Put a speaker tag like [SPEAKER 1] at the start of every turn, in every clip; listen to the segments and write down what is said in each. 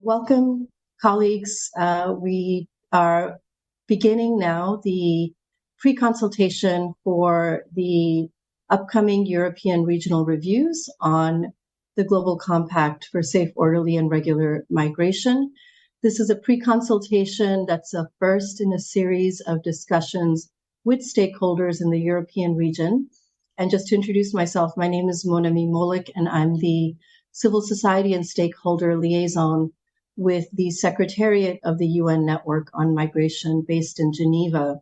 [SPEAKER 1] Welcome, colleagues. We are beginning now the pre-consultation for the upcoming European regional reviews on the Global Compact for Safe, Orderly, and Regular Migration. This is a pre-consultation that's a first in a series of discussions with stakeholders in the European region. And just to introduce myself, my name is Monami Molik, and I'm the Civil Society and Stakeholder Liaison with the Secretariat of the UN Network on Migration based in Geneva.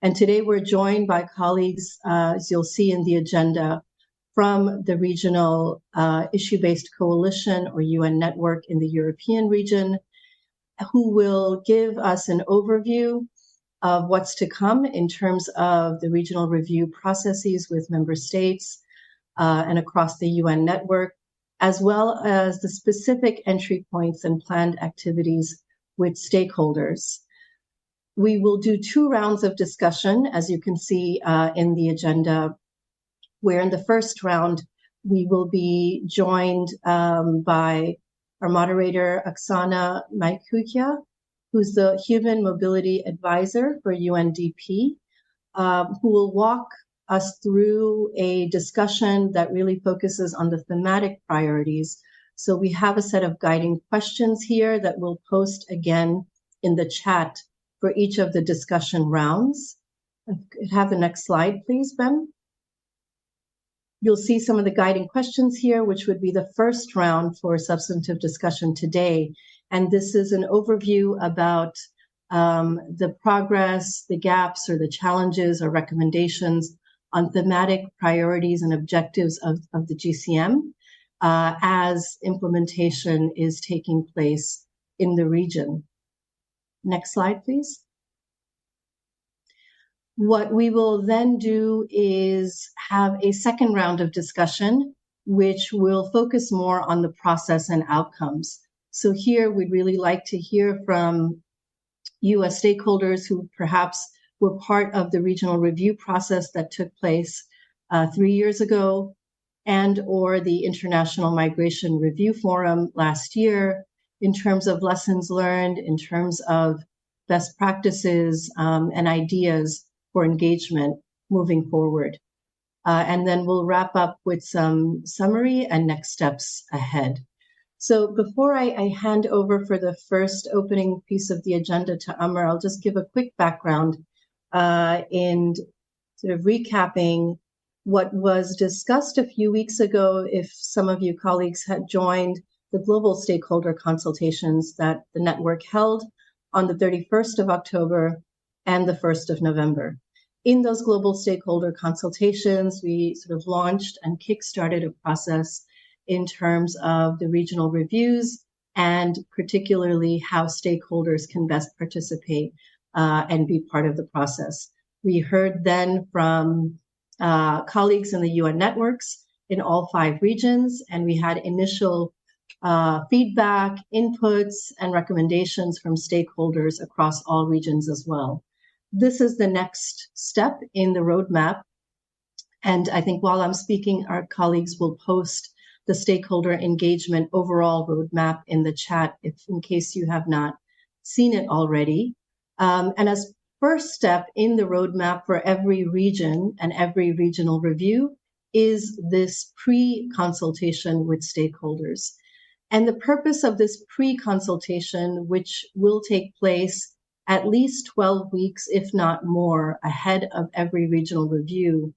[SPEAKER 1] And today we're joined by colleagues, as you'll see in the agenda, from the Regional Issue-Based Coalition or UN Network in the European region, who will give us an overview of what's to come in terms of the regional review processes with member states and across the UN network, as well as the specific entry points and planned activities with stakeholders. We will do 2 rounds of discussion, as you can see in the agenda, where in the first round, we will be joined by our moderator, Oksana Maikukia, who's the Human Mobility Advisor for UNDP, who will walk us through a discussion that really focuses on the thematic priorities. So we have a set of guiding questions here that we'll post again in the chat for each of the discussion rounds. Have the next slide, please, Ben. You'll see some of the guiding questions here, which would be the first round for substantive discussion today. And this is an overview about the progress, the gaps, or the challenges or recommendations on thematic priorities and objectives of the GCM as implementation is taking place in the region. Next slide, please. What we will then do is have a second round of discussion, which will focus more on the process and outcomes. So here we'd really like to hear from US stakeholders who perhaps were part of the regional review process that took place 3 years ago, and or the International Migration Review Forum last year, in terms of lessons learned, in terms of best practices and ideas for engagement moving forward. And then we'll wrap up with some summary and next steps ahead. So before I hand over for the first opening piece of the agenda to Amr, I'll just give a quick background in sort of recapping what was discussed a few weeks ago, if some of you colleagues had joined the global stakeholder consultations that the network held on the 31st of October and the 1st of November. In those global stakeholder consultations, we sort of launched and kickstarted a process in terms of the regional reviews and particularly how stakeholders can best participate and be part of the process. We heard then from colleagues in the UN networks in all 5 regions, and we had initial feedback, inputs, and recommendations from stakeholders across all regions as well. This is the next step in the roadmap. And I think while I'm speaking, our colleagues will post the stakeholder engagement overall roadmap in the chat, if in case you have not seen it already. And as first step in the roadmap for every region and every regional review is this pre-consultation with stakeholders. And the purpose of this pre-consultation, which will take place at least 12 weeks, if not more, ahead of every regional review,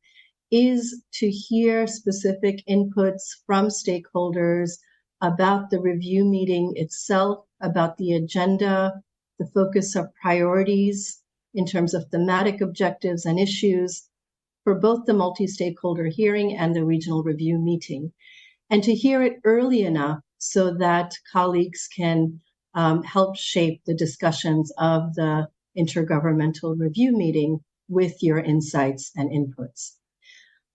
[SPEAKER 1] is to hear specific inputs from stakeholders about the review meeting itself, about the agenda, the focus of priorities in terms of thematic objectives and issues for both the multi-stakeholder hearing and the regional review meeting. And to hear it early enough so that colleagues can help shape the discussions of the intergovernmental review meeting with your insights and inputs.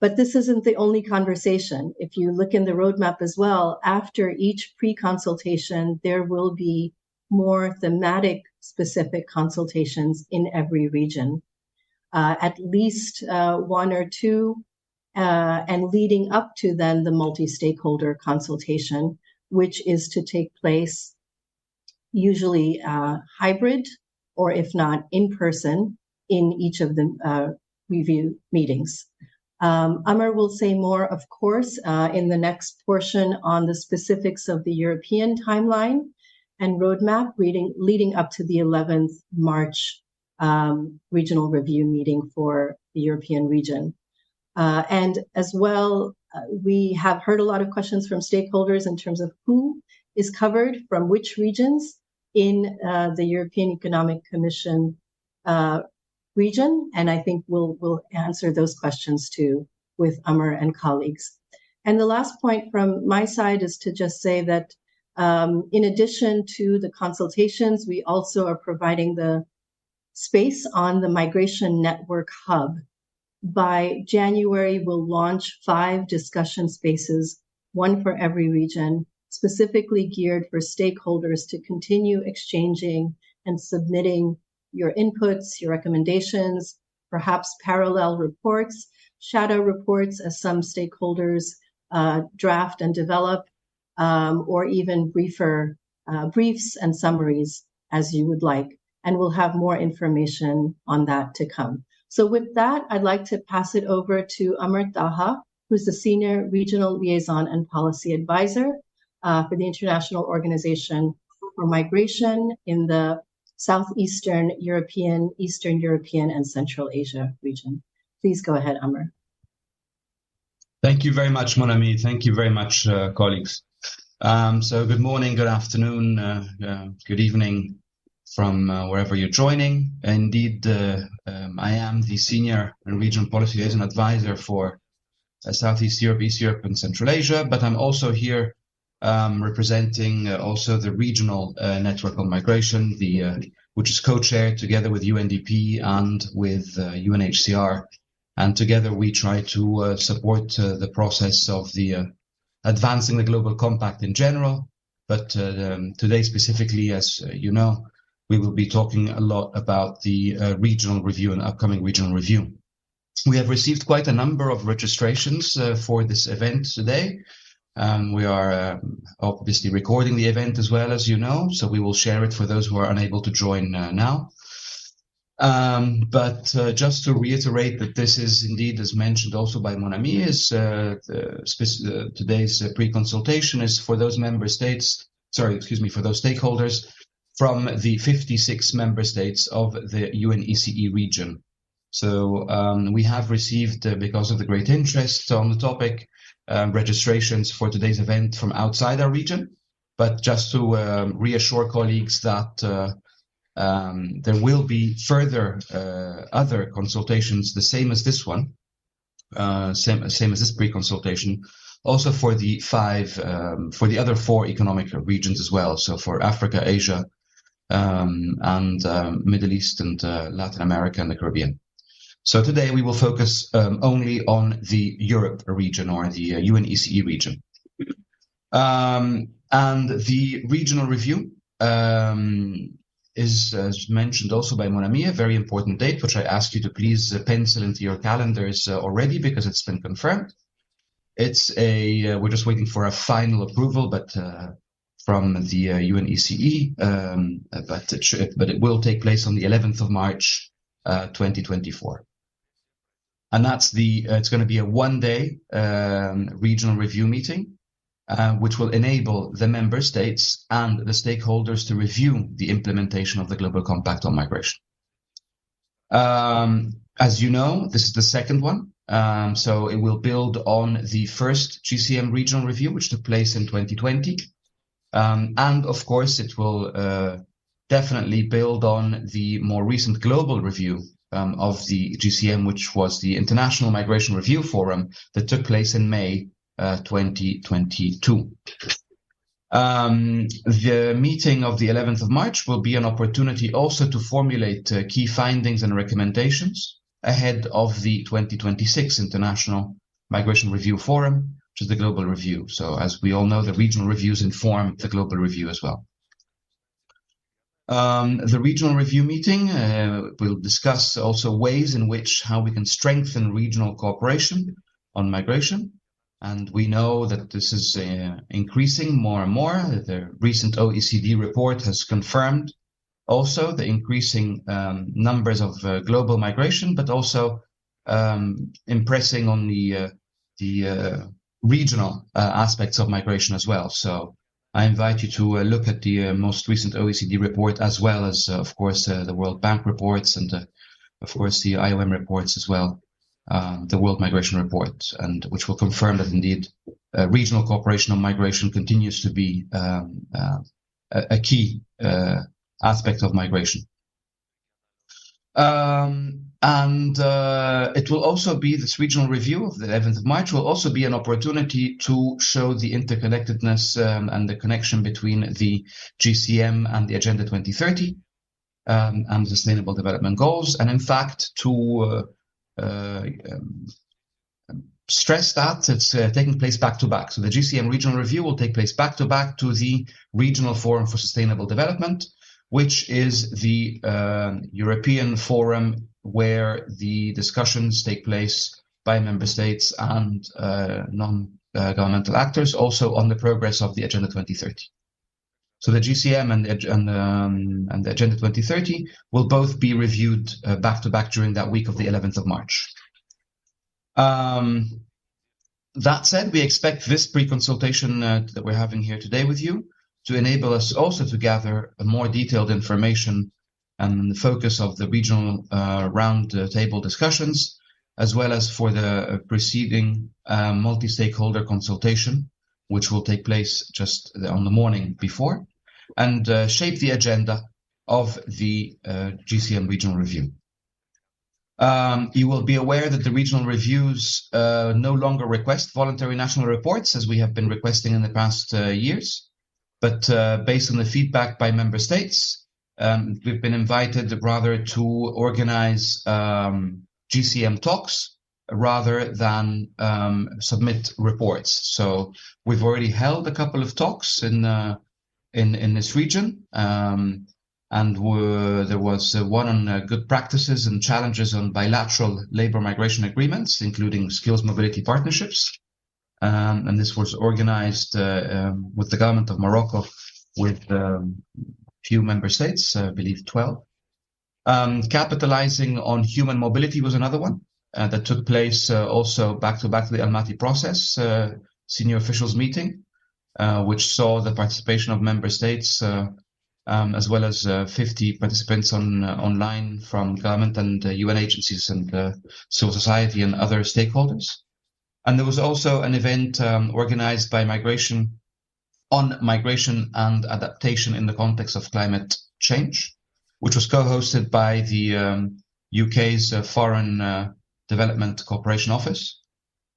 [SPEAKER 1] But this isn't the only conversation. If you look in the roadmap as well, after each pre-consultation, there will be more thematic specific consultations in every region, at least 1 or 2, and leading up to then the multi-stakeholder consultation, which is to take place usually hybrid, or if not in person, in each of the review meetings. Amr will say more, of course, in the next portion on the specifics of the European timeline and roadmap leading up to the 11th March regional review meeting for the European region. And as well, we have heard a lot of questions from stakeholders in terms of who is covered from which regions in the European Economic Commission region, and I think we'll answer those questions too with Amr and colleagues. And the last point from my side is to just say that in addition to the consultations, we also are providing the space on the Migration Network Hub. By January, we'll launch 5 discussion spaces, one for every region, specifically geared for stakeholders to continue exchanging and submitting your inputs, your recommendations, perhaps parallel reports, shadow reports as some stakeholders draft and develop, or even briefs and summaries as you would like. And we'll have more information on that to come. So with that, I'd like to pass it over to Amr Taha, who's the Senior Regional Liaison and Policy Advisor for the International Organization for Migration in the Southeastern European, Eastern European, and Central Asia region. Please go ahead, Amr.
[SPEAKER 2] Thank you very much, Mon Ami. Thank you very much, colleagues. So good morning, good afternoon, good evening from wherever you're joining. Indeed, I am the Senior and Regional Policy Liaison Advisor for Southeast Europe, East Europe, and Central Asia, but I'm also here representing also the Regional Network on Migration, which is co-chaired together with UNDP and with UNHCR. And together we try to support the process of the advancing the Global Compact in general. But today specifically, as you know, we will be talking a lot about the regional review and upcoming regional review. We have received quite a number of registrations for this event today. We are obviously recording the event as well, as you know, so we will share it for those who are unable to join now. But just to reiterate that this is indeed, as mentioned also by Mon Ami, is today's pre-consultation is for those member states, for those stakeholders from the 56 member states of the UNECE region. So we have received, because of the great interest on the topic, registrations for today's event from outside our region. But just to reassure colleagues that there will be further other consultations, the same as this one, same as this pre-consultation, also for the other 4 economic regions as well. So for Africa, Asia, and Middle East and Latin America and the Caribbean. So today we will focus only on the Europe region, or the UNECE region. And the regional review is, as mentioned also by Mon Ami, a very important date, which I ask you to please pencil into your calendars already, because it's been confirmed. It's we're just waiting for a final approval, but from the UNECE, but it will take place on the 11th of March, 2024. And that's it's going to be a one-day regional review meeting, which will enable the member states and the stakeholders to review the implementation of the Global Compact on Migration. As you know, this is the second one. So it will build on the first GCM regional review, which took place in 2020. And of course, it will definitely build on the more recent global review of the GCM, which was the International Migration Review Forum that took place in May 2022. The meeting of the 11th of March will be an opportunity also to formulate key findings and recommendations ahead of the 2026 International Migration Review Forum, which is the global review. So as we all know, the regional reviews inform the global review as well. The regional review meeting will discuss also ways in which how we can strengthen regional cooperation on migration. And we know that this is increasing more and more. The recent OECD report has confirmed also the increasing numbers of global migration, but also impressing on the regional aspects of migration as well. So I invite you to look at the most recent OECD report, as well as, of course, the World Bank reports and, of course, the IOM reports as well. The World Migration Report, and which will confirm that indeed regional cooperation on migration continues to be a key aspect of migration. It will also be, this regional review of the 11th of March will also be an opportunity to show the interconnectedness and the connection between the GCM and the Agenda 2030 and Sustainable Development Goals, and in fact to stress that it's taking place back-to-back. So the GCM regional review will take place back-to-back to the Regional Forum for Sustainable Development, which is the European forum where the discussions take place by member states and non-governmental actors, also on the progress of the Agenda 2030. So the GCM and the Agenda 2030 will both be reviewed back-to-back during that week of the 11th of March. That said, we expect this pre-consultation that we're having here today with you to enable us also to gather a more detailed information and the focus of the regional round table discussions, as well as for the preceding multi-stakeholder consultation, which will take place just on the morning before, and shape the agenda of the GCM regional review. You will be aware that the regional reviews no longer request voluntary national reports, as we have been requesting in the past years, but based on the feedback by member states, we've been invited rather to organize GCM talks rather than submit reports. So we've already held a couple of talks in this region, and there was one on good practices and challenges on bilateral labor migration agreements, including skills mobility partnerships. And this was organized with the government of Morocco with few member states, I believe 12. Capitalizing on human mobility was another one that took place also back-to-back to the Almaty process senior officials meeting, which saw the participation of member states as well as 50 participants online from government and UN agencies and civil society and other stakeholders. And there was also an event organized by migration and adaptation in the context of climate change, which was co-hosted by the UK's Foreign Development Cooperation Office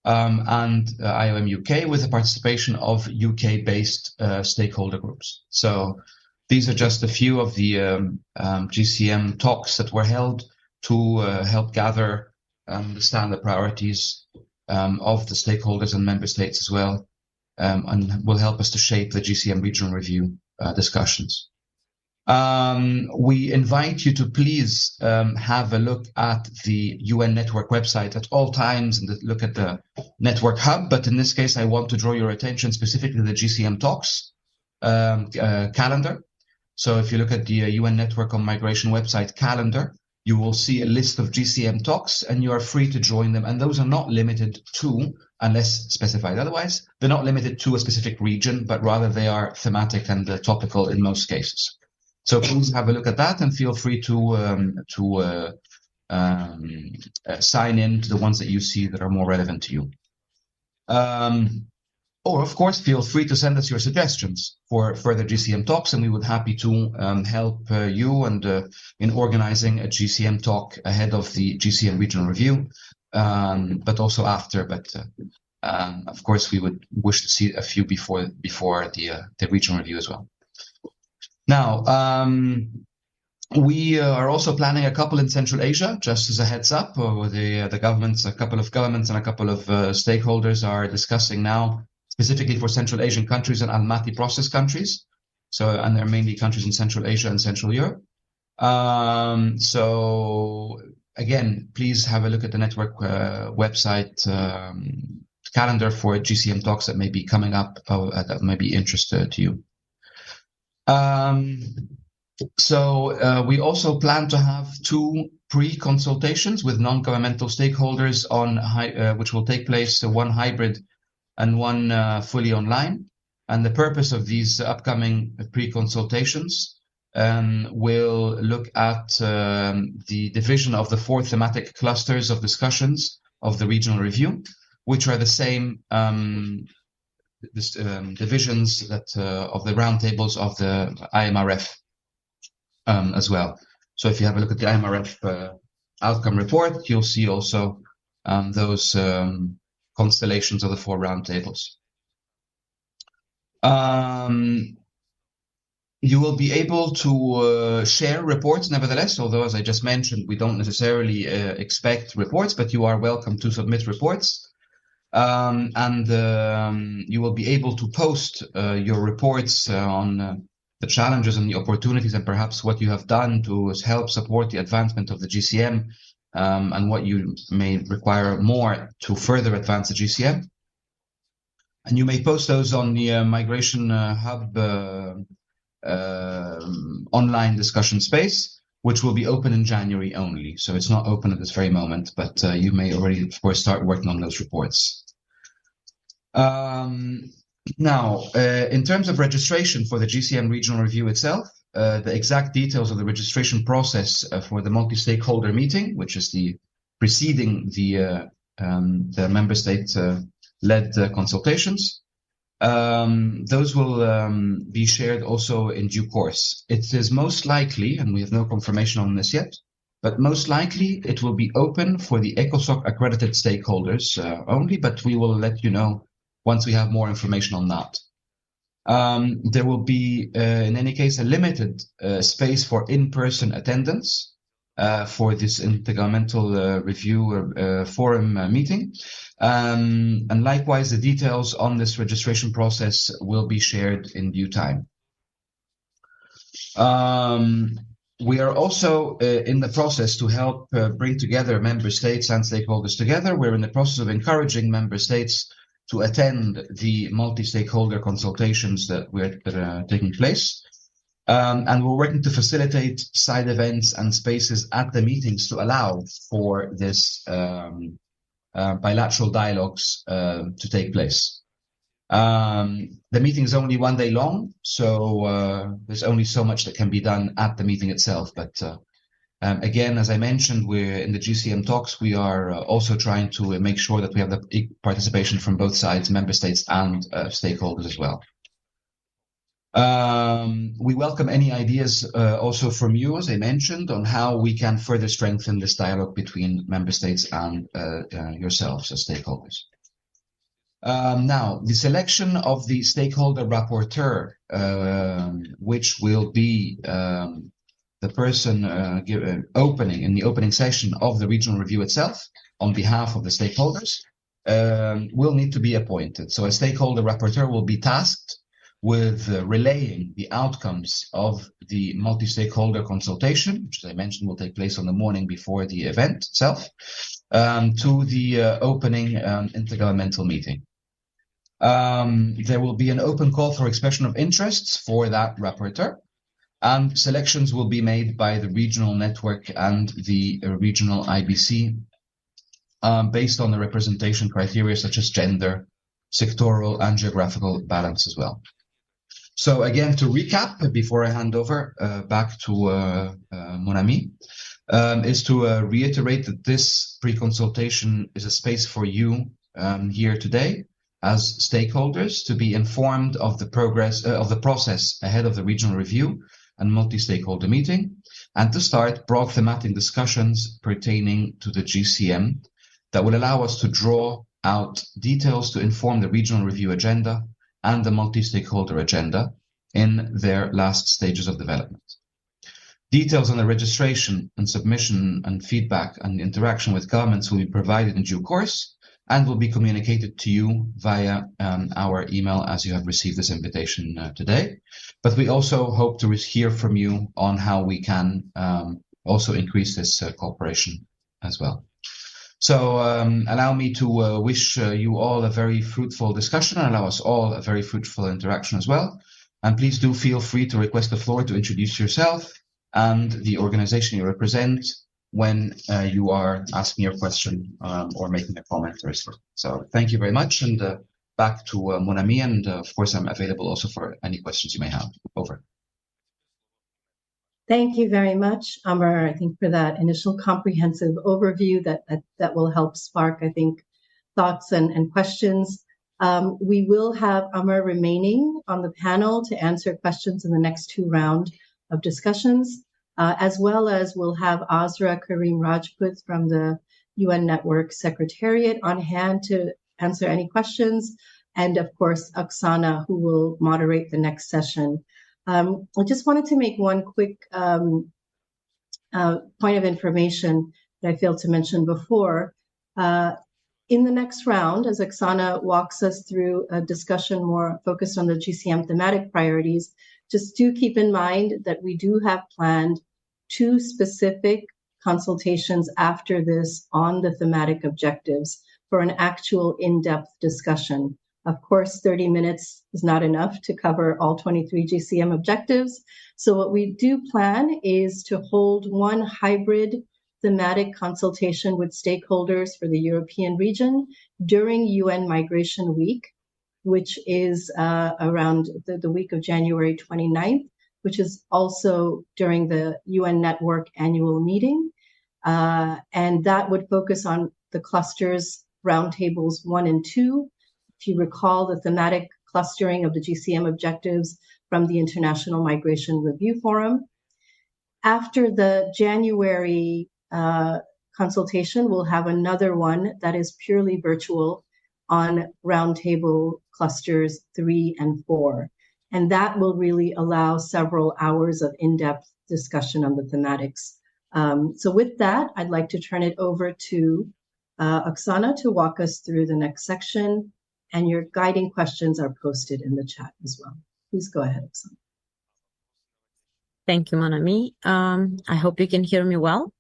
[SPEAKER 2] and IOM UK, with the participation of UK-based stakeholder groups. So these are just a few of the GCM talks that were held to help gather, understand the priorities of the stakeholders and member states as well, and will help us to shape the GCM regional review discussions. We invite you to please have a look at the UN Network website at all times and look at the Network Hub. But in this case, I want to draw your attention specifically to the GCM talks calendar. So if you look at the UN Network on Migration website calendar, you will see a list of GCM talks, and you are free to join them. And those are not limited to, unless specified otherwise, they're not limited to a specific region, but rather they are thematic and topical in most cases. So please have a look at that and feel free to sign in to the ones that you see that are more relevant to you. Or, of course, feel free to send us your suggestions for further GCM talks, and we would be happy to help you and in organizing a GCM talk ahead of the GCM regional review, but also after. But of course, we would wish to see a few before the regional review as well. Now, we are also planning a couple in Central Asia, just as a heads up. The governments, a couple of governments and a couple of stakeholders are discussing now, specifically for Central Asian countries and Almaty process countries. And they're mainly countries in Central Asia and Central Europe. So again, please have a look at the network website calendar for GCM talks that may be coming up that may be interested to you. So we also plan to have 2 pre-consultations with non-governmental stakeholders which will take place, one hybrid and one fully online. And the purpose of these upcoming pre-consultations will look at the division of the 4 thematic clusters of discussions of the regional review, which are the same divisions that of the roundtables of the IMRF as well. So if you have a look at the IMRF outcome report, you'll see also those constellations of the 4 roundtables. You will be able to share reports nevertheless, although as I just mentioned, we don't necessarily expect reports, but you are welcome to submit reports. And you will be able to post your reports on the challenges and the opportunities and perhaps what you have done to help support the advancement of the GCM and what you may require more to further advance the GCM. And you may post those on the Migration Hub online discussion space, which will be open in January only. So it's not open at this very moment, but you may already, of course, start working on those reports. Now, in terms of registration for the GCM regional review itself, the exact details of the registration process for the multi-stakeholder meeting, which is the preceding the member state led consultations. Those will be shared also in due course. It is most likely, and we have no confirmation on this yet, but most likely it will be open for the ECOSOC accredited stakeholders only, but we will let you know once we have more information on that. There will be, in any case, a limited space for in-person attendance for this intergovernmental review forum meeting. And likewise, the details on this registration process will be shared in due time. We are also in the process to help bring together member states and stakeholders together. We're in the process of encouraging member states to attend the multi-stakeholder consultations that are taking place. And we're working to facilitate side events and spaces at the meetings to allow for this bilateral dialogues to take place. The meeting is only 1 day long, so there's only so much that can be done at the meeting itself. But again, as I mentioned, we're in the GCM talks. We are also trying to make sure that we have the participation from both sides, member states and stakeholders as well. We welcome any ideas also from you, as I mentioned, on how we can further strengthen this dialogue between member states and yourselves as stakeholders. Now, the selection of the stakeholder rapporteur, which will be the person opening in the opening session of the regional review itself on behalf of the stakeholders, will need to be appointed. So a stakeholder rapporteur will be tasked with relaying the outcomes of the multi-stakeholder consultation, which, as I mentioned, will take place on the morning before the event itself, to the opening intergovernmental meeting. There will be an open call for expression of interests for that rapporteur, and selections will be made by the regional network and the regional IBC based on the representation criteria such as gender, sectoral and geographical balance as well. So again, to recap, before I hand over back to mon ami, is to reiterate that this pre-consultation is a space for you here today as stakeholders to be informed of the progress of the process ahead of the regional review and multi-stakeholder meeting, and to start broad thematic discussions pertaining to the GCM that will allow us to draw out details to inform the regional review agenda and the multi-stakeholder agenda in their last stages of development. Details on the registration and submission and feedback and interaction with governments will be provided in due course and will be communicated to you via our email as you have received this invitation today. But we also hope to hear from you on how we can also increase this cooperation as well. So allow me to wish you all a very fruitful discussion, and allow us all a very fruitful interaction as well. And please do feel free to request the floor to introduce yourself and the organization you represent when you are asking your question or making a comment. So thank you very much, and back to Mon Ami, and of course I'm available also for any questions you may have. Over.
[SPEAKER 1] Thank you very much, Amr, I think, for that initial comprehensive overview that will help spark, I think, thoughts and questions. We will have Amr remaining on the panel to answer questions in the next 2 rounds of discussions, as well as we'll have Azra Karim Rajput from the UN Network Secretariat on hand to answer any questions, and of course, Oksana, who will moderate the next session. I just wanted to make one quick point of information that I failed to mention before. In the next round, as Oksana walks us through a discussion more focused on the GCM thematic priorities, just do keep in mind that we do have planned 2 specific consultations after this on the thematic objectives for an actual in-depth discussion. Of course, 30 minutes is not enough to cover all 23 GCM objectives. So what we do plan is to hold 1 hybrid thematic consultation with stakeholders for the European region during UN Migration Week, which is around the week of January 29th, which is also during the UN Network annual meeting. And that would focus on the clusters, roundtables 1 and 2. If you recall the thematic clustering of the GCM objectives from the International Migration Review Forum. After the January consultation, we'll have another one that is purely virtual on roundtable clusters 3 and 4. And that will really allow several hours of in-depth discussion on the thematics. So with that, I'd like to turn it over to Oksana to walk us through the next section. And your guiding questions are posted in the chat as well. Please go ahead, Oksana.
[SPEAKER 3] Thank you, Mon Ami. I hope you can hear me well.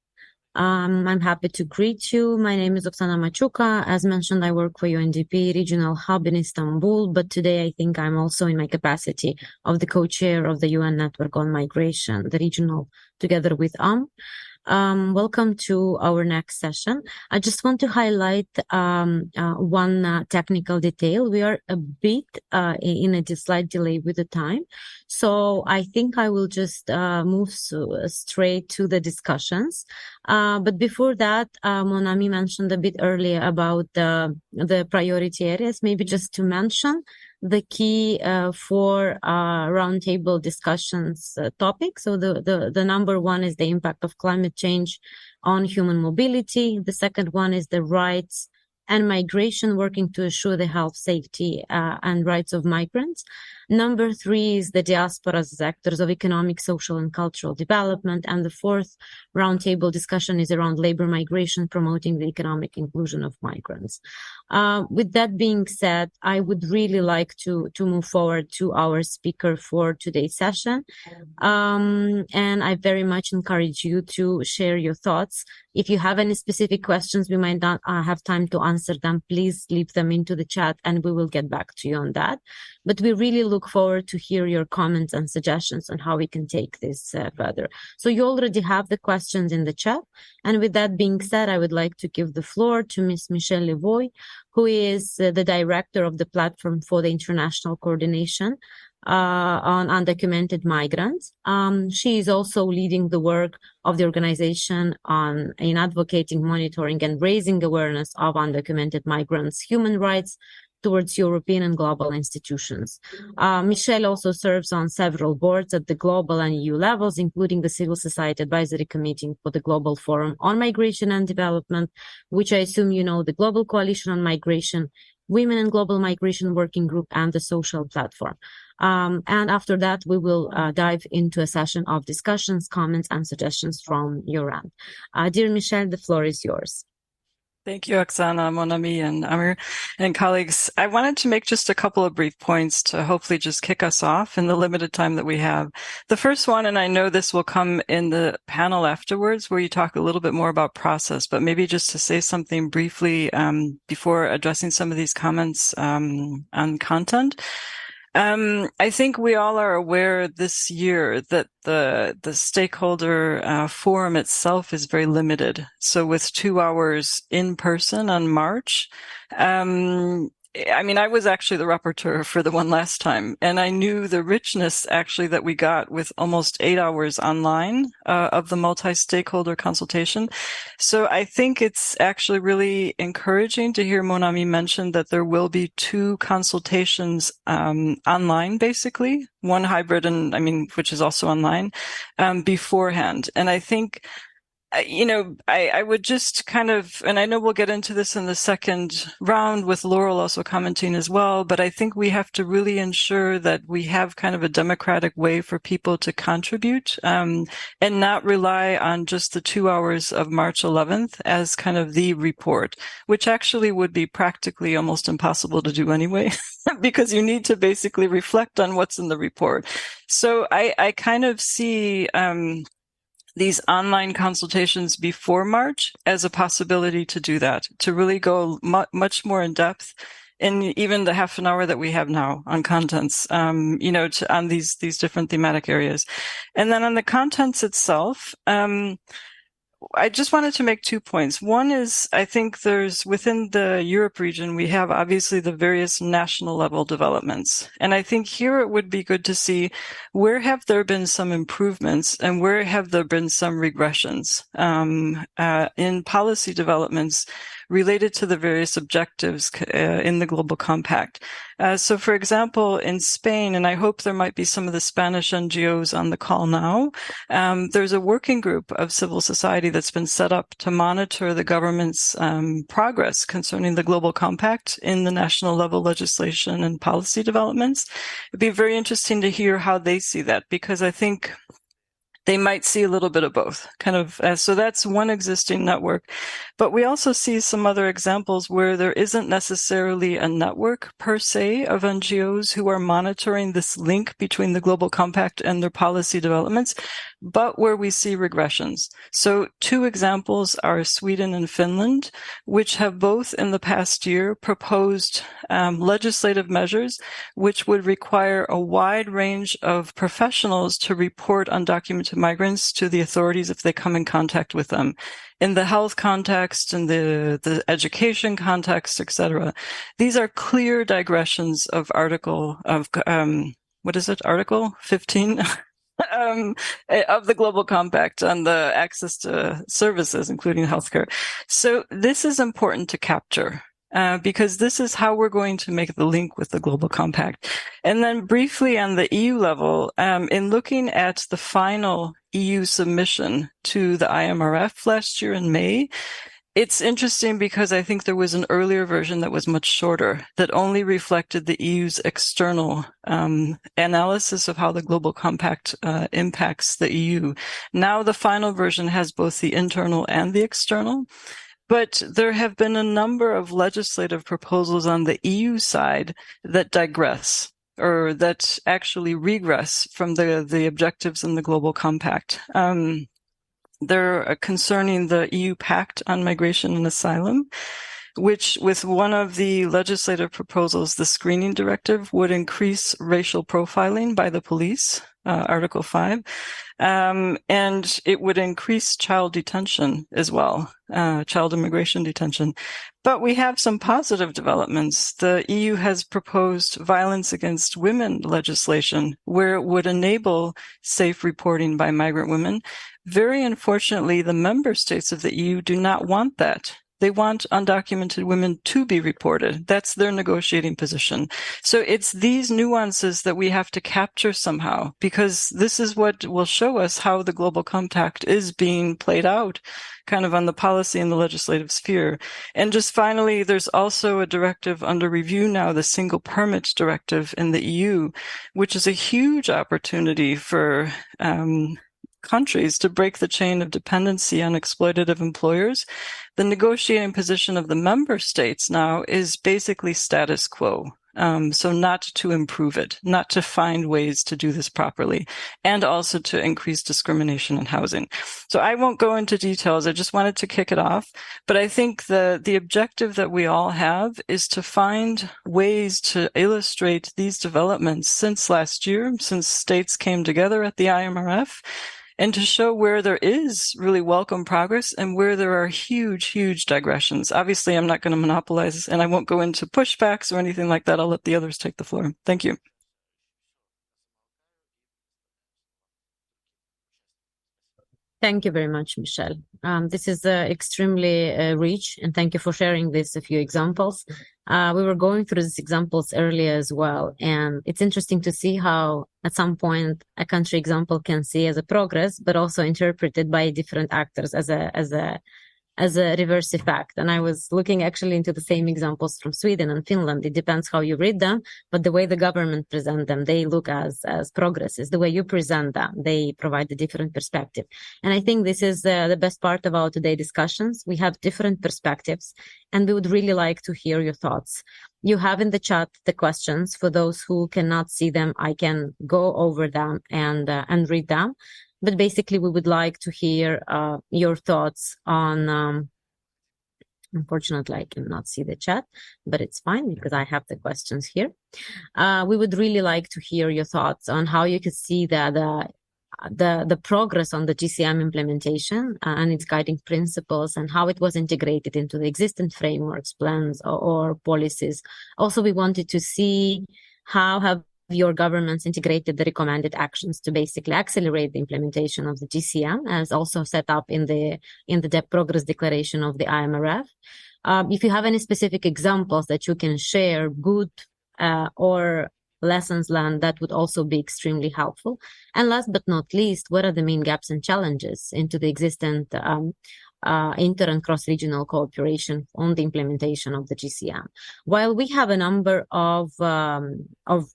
[SPEAKER 3] I'm happy to greet you. My name is Oksana Machuka. As mentioned, I work for UNDP Regional Hub in Istanbul, but today I think I'm also in my capacity of the co-chair of the UN Network on Migration, the regional, together with Welcome to our next session. I just want to highlight one technical detail. We are a bit in a slight delay with the time, so I think I will just move straight to the discussions. But before that, Mon Ami mentioned a bit earlier about the priority areas. Maybe just to mention the key for roundtable discussions topic. So the number 1 is the impact of climate change on human mobility. The second one is the rights and migration, working to assure the health, safety, and rights of migrants. Number 3 is the diaspora as actors of economic, social, and cultural development. And the 4th roundtable discussion is around labor migration, promoting the economic inclusion of migrants. With that being said, I would really like to move forward to our speaker for today's session. And I very much encourage you to share your thoughts. If you have any specific questions, we might not have time to answer them. Please leave them into the chat and we will get back to you on that. But we really look forward to hear your comments and suggestions on how we can take this further. So you already have the questions in the chat. And with that being said, I would like to give the floor to Ms. Michelle Levoy, who is the director of the Platform for the International Coordination on Undocumented Migrants. She is also leading the work of the organization in advocating, monitoring, and raising awareness of undocumented migrants' human rights towards European and global institutions. Michelle also serves on several boards at the global and EU levels, including the Civil Society Advisory Committee for the Global Forum on Migration and Development, which I assume you know, the Global Coalition on Migration, Women in Global Migration Working Group, and the Social Platform. And after that, we will dive into a session of discussions, comments, and suggestions from your end. Dear Michelle, the floor is yours.
[SPEAKER 4] Thank you, Oksana, Mon Ami, and Amir, and colleagues. I wanted to make just a couple of brief points to hopefully just kick us off in the limited time that we have. The first one, and I know this will come in the panel afterwards, where you talk a little bit more about process, but maybe just to say something briefly before addressing some of these comments on content. I think we all are aware this year that the stakeholder forum itself is very limited. So with 2 hours in person on March, I mean, I was actually the rapporteur for the one last time, and I knew the richness actually that we got with almost 8 hours online of the multi-stakeholder consultation. So I think it's actually really encouraging to hear Mon Ami mention that there will be 2 consultations online, basically, one hybrid and, I mean, which is also online, beforehand. And I think I would just kind of, and I know we'll get into this in the second round with Laurel also commenting as well, but I think we have to really ensure that we have kind of a democratic way for people to contribute and not rely on just the 2 hours of March 11th as kind of the report, which actually would be practically almost impossible to do anyway, because you need to basically reflect on what's in the report. So I kind of see these online consultations before March as a possibility to do that, to really go much more in depth in even the half an hour that we have now on contents, on these different thematic areas. And then on the contents itself, I just wanted to make 2 points. One is, I think there's within the Europe region, we have obviously the various national level developments. And I think here it would be good to see where have there been some improvements and where have there been some regressions in policy developments related to the various objectives in the Global Compact. So, for example, in Spain, and I hope there might be some of the Spanish NGOs on the call now, there's a working group of civil society that's been set up to monitor the government's progress concerning the Global Compact in the national level legislation and policy developments. It'd be very interesting to hear how they see that, because I think they might see a little bit of both, kind of. So that's one existing network. But we also see some other examples where there isn't necessarily a network per se of NGOs who are monitoring this link between the Global Compact and their policy developments, but where we see regressions. So 2 examples are Sweden and Finland, which have both in the past year proposed legislative measures which would require a wide range of professionals to report undocumented migrants to the authorities if they come in contact with them, in the health context, in the education context, etc. These are clear digressions of Article 15 of the Global Compact on the access to services, including healthcare. So this is important to capture. Because this is how we're going to make the link with the Global Compact. And then briefly on the EU level, in looking at the final EU submission to the IMRF last year in May, it's interesting because I think there was an earlier version that was much shorter, that only reflected the EU's external analysis of how the Global Compact impacts the EU. Now the final version has both the internal and the external. But there have been a number of legislative proposals on the EU side that digress, or that actually regress from the objectives in the Global Compact. They're concerning the EU Pact on Migration and Asylum, which, with one of the legislative proposals, the Screening Directive, would increase racial profiling by the police, Article 5, and it would increase child detention as well, child immigration detention. But we have some positive developments. The EU has proposed violence against women legislation, where it would enable safe reporting by migrant women. Very unfortunately, the member states of the EU do not want that. They want undocumented women to be reported. That's their negotiating position. So it's these nuances that we have to capture somehow, because this is what will show us how the Global Compact is being played out, kind of on the policy and the legislative sphere. And just finally, there's also a directive under review now, the Single Permit Directive in the EU, which is a huge opportunity for countries to break the chain of dependency on exploitative employers, the negotiating position of the member states now is basically status quo. So not to improve it, not to find ways to do this properly, and also to increase discrimination in housing. So I won't go into details. I just wanted to kick it off. But I think the objective that we all have is to find ways to illustrate these developments since last year, since states came together at the IMRF, and to show where there is really welcome progress and where there are huge, huge digressions. Obviously, I'm not going to monopolize, and I won't go into pushbacks or anything like that. I'll let the others take the floor. Thank you.
[SPEAKER 3] Thank you very much, Michelle. This is extremely rich, and thank you for sharing this a few examples. We were going through these examples earlier as well, and it's interesting to see how at some point a country example can see as a progress, but also interpreted by different actors as a reverse effect. And I was looking actually into the same examples from Sweden and Finland. It depends how you read them, but the way the government present them, they look as progresses. The way you present them, they provide a different perspective. And I think this is the best part of our today discussions. We have different perspectives, and we would really like to hear your thoughts. You have in the chat the questions. For those who cannot see them, I can go over them and read them. But basically, we would like to hear your thoughts on, unfortunately, I cannot see the chat, but it's fine because I have the questions here. We would really like to hear your thoughts on how you could see that the progress on the GCM implementation and its guiding principles and how it was integrated into the existing frameworks, plans, or policies. Also, we wanted to see how have your governments integrated the recommended actions to basically accelerate the implementation of the GCM, as also set up in the progress declaration of the IMRF. If you have any specific examples that you can share, good or lessons learned, that would also be extremely helpful. And last but not least, what are the main gaps and challenges into the existing inter and cross-regional cooperation on the implementation of the GCM? While we have a number of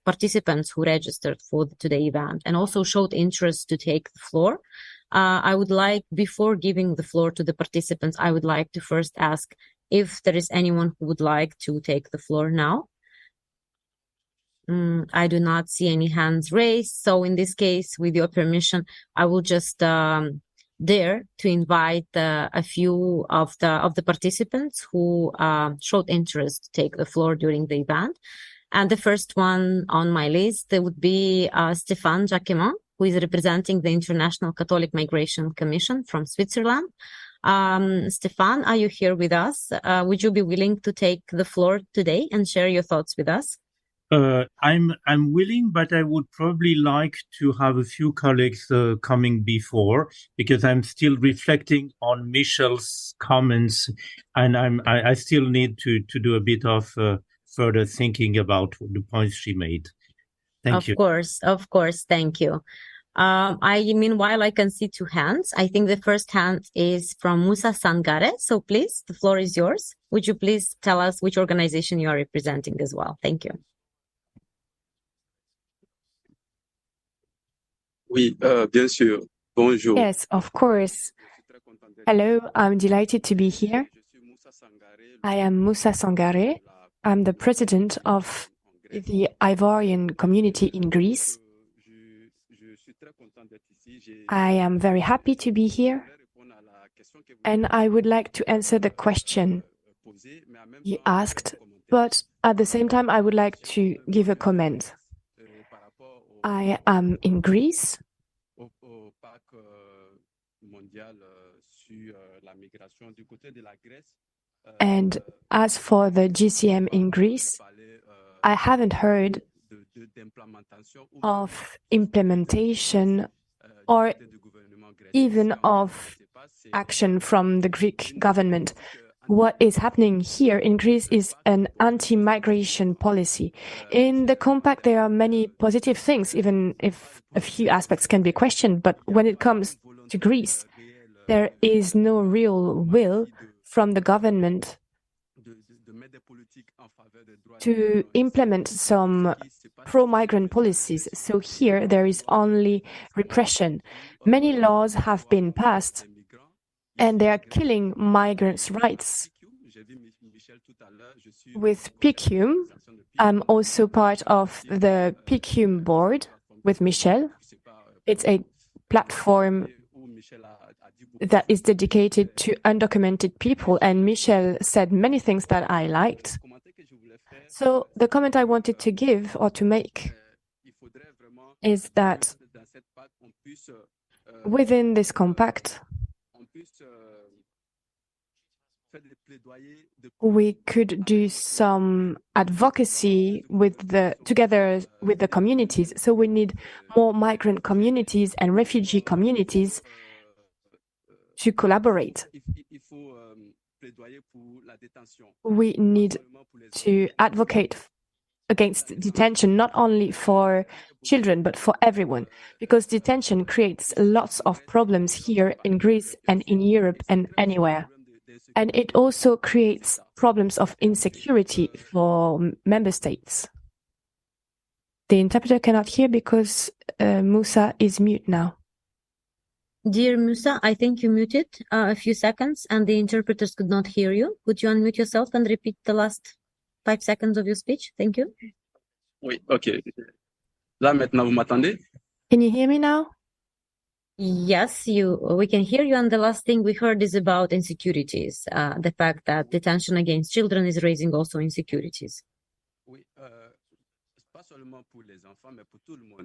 [SPEAKER 3] participants who registered for today's event and also showed interest to take the floor, I would like, before giving the floor to the participants, I would like to first ask if there is anyone who would like to take the floor now. I do not see any hands raised. So in this case, with your permission, I will just dare to invite a few of the participants who showed interest to take the floor during the event. And the first one on my list, there would be Stéphane Jacquemont, who is representing the International Catholic Migration Commission from Switzerland. Stéphane, are you here with us? Would you be willing to take the floor today and share your thoughts with us?
[SPEAKER 5] I'm willing, but I would probably like to have a few colleagues coming before, because I'm still reflecting on Michelle's comments, and I still need to do a bit of further thinking about the points she made. Thank you.
[SPEAKER 3] Of course, thank you. Meanwhile, I can see two hands. I think the first hand is from Musa Sangare. So please, the floor is yours. Would you please tell us which organization you are representing as well? Thank you.
[SPEAKER 6] Oui, bien sûr. Bonjour.
[SPEAKER 7] Yes, of course. Hello, I'm delighted to be here. I am Musa Sangare. I'm the president of the Ivorian community in Greece. I am very happy to be here, and I would like to answer the question you asked, but at the same time, I would like to give a comment. I am in Greece, and as for the GCM in Greece, I haven't heard of implementation or even of action from the Greek government. What is happening here in Greece is an anti-migration policy. In the compact, there are many positive things, even if a few aspects can be questioned. But when it comes to Greece, there is no real will from the government to implement some pro-migrant policies. So here there is only repression. Many laws have been passed and they are killing migrants' rights. With PICUM, I'm also part of the PICUM board with Michel. It's a platform that is dedicated to undocumented people, and Michel said many things that I liked. So the comment I wanted to give or to make is that within this compact, we could do some advocacy together with the communities. So we need more migrant communities and refugee communities to collaborate. We need to advocate against detention, not only for children, but for everyone, because detention creates lots of problems here in Greece and in Europe and anywhere. And it also creates problems of insecurity for member states. The interpreter cannot hear because Musa is mute now.
[SPEAKER 3] Dear Musa, I think you muted a few seconds and the interpreters could not hear you. Would you unmute yourself and repeat the last 5 seconds of your speech? Thank you.
[SPEAKER 6] Oui, ok. Là, maintenant, vous m'entendez?
[SPEAKER 7] Can you hear me now?
[SPEAKER 3] Yes, we can hear you. And the last thing we heard is about insecurities, the fact that detention against children is raising also insecurities.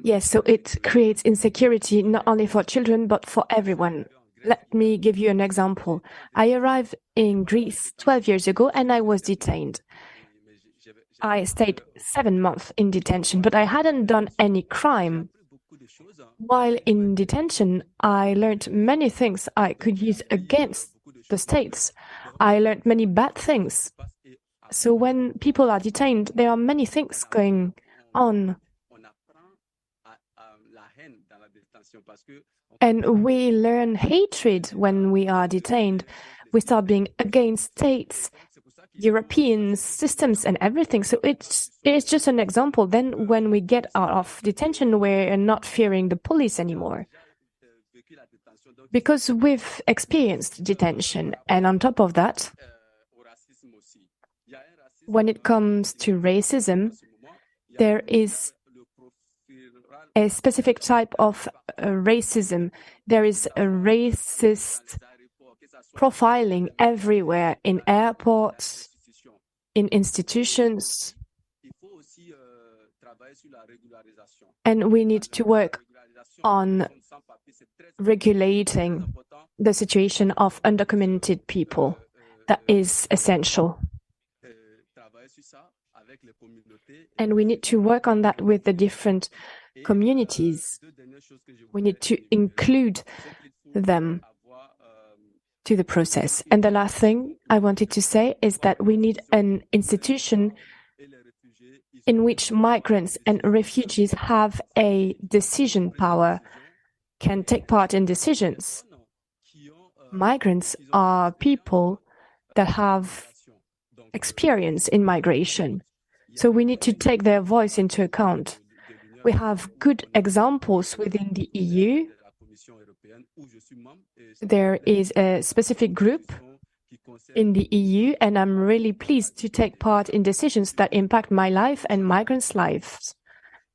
[SPEAKER 7] Yes, so it creates insecurity not only for children, but for everyone. Let me give you an example. I arrived in Greece 12 years ago and I was detained. I stayed 7 months in detention, but I hadn't done any crime. While in detention, I learned many things I could use against the states. I learned many bad things. So when people are detained, there are many things going on. And we learn hatred when we are detained. We start being against states, European systems and everything. So it's just an example. Then when we get out of detention, we're not fearing the police anymore. Because we've experienced detention. And on top of that, when it comes to racism, there is a specific type of racism. There is a racist profiling everywhere, in airports, in institutions. And we need to work on regulating the situation of undocumented people. That is essential. And we need to work on that with the different communities. We need to include them to the process. And the last thing I wanted to say is that we need an institution in which migrants and refugees have a decision power, can take part in decisions. Migrants are people that have experience in migration. So we need to take their voice into account. We have good examples within the EU. There is a specific group in the EU, and I'm really pleased to take part in decisions that impact my life and migrants' lives.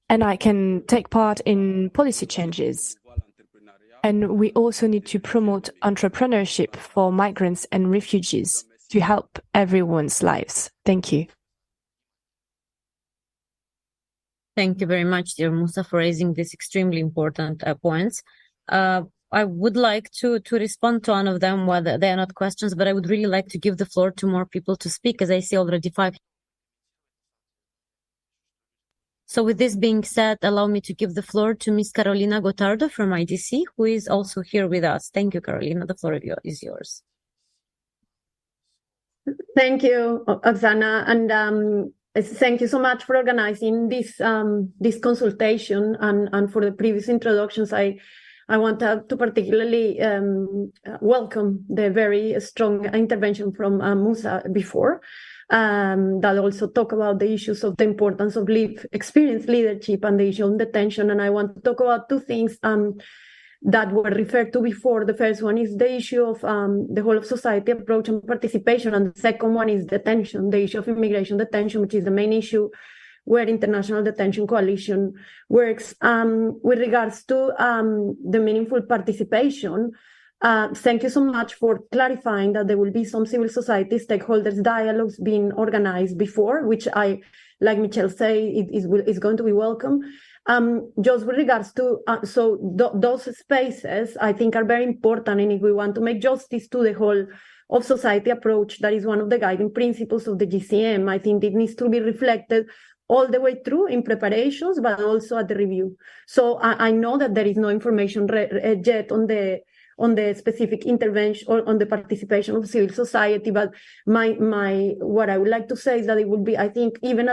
[SPEAKER 7] And I can take part in policy changes. And we also need to promote entrepreneurship for migrants and refugees to help everyone's lives. Thank you.
[SPEAKER 3] Thank you very much, dear Musa, for raising these extremely important points. I would like to respond to one of them, whether they are not questions, but I would really like to give the floor to more people to speak, as I see already 5. So with this being said, allow me to give the floor to Ms. Carolina Gotardo from IDC, who is also here with us. Thank you, Carolina. The floor is yours.
[SPEAKER 8] Thank you, Oksana, and thank you so much for organizing this consultation and for the previous introductions. I want to particularly welcome the very strong intervention from Musa before. that also talk about the issues of the importance of experience leadership and the issue of detention. And I want to talk about two things that were referred to before. The first one is the issue of the whole of society approach and participation, and the second one is detention, the issue of immigration detention, which is the main issue where International Detention Coalition works. With regards to the meaningful participation, thank you so much for clarifying that there will be some civil society stakeholders dialogues being organized before, which I, like Michelle say, is going to be welcome. Just with regards to, those spaces, I think are very important. And if we want to make justice to the whole of society approach, that is one of the guiding principles of the GCM, I think it needs to be reflected all the way through in preparations, but also at the review. So I know that there is no information yet on the specific intervention or on the participation of civil society, but what I would like to say is that it would be, I think, even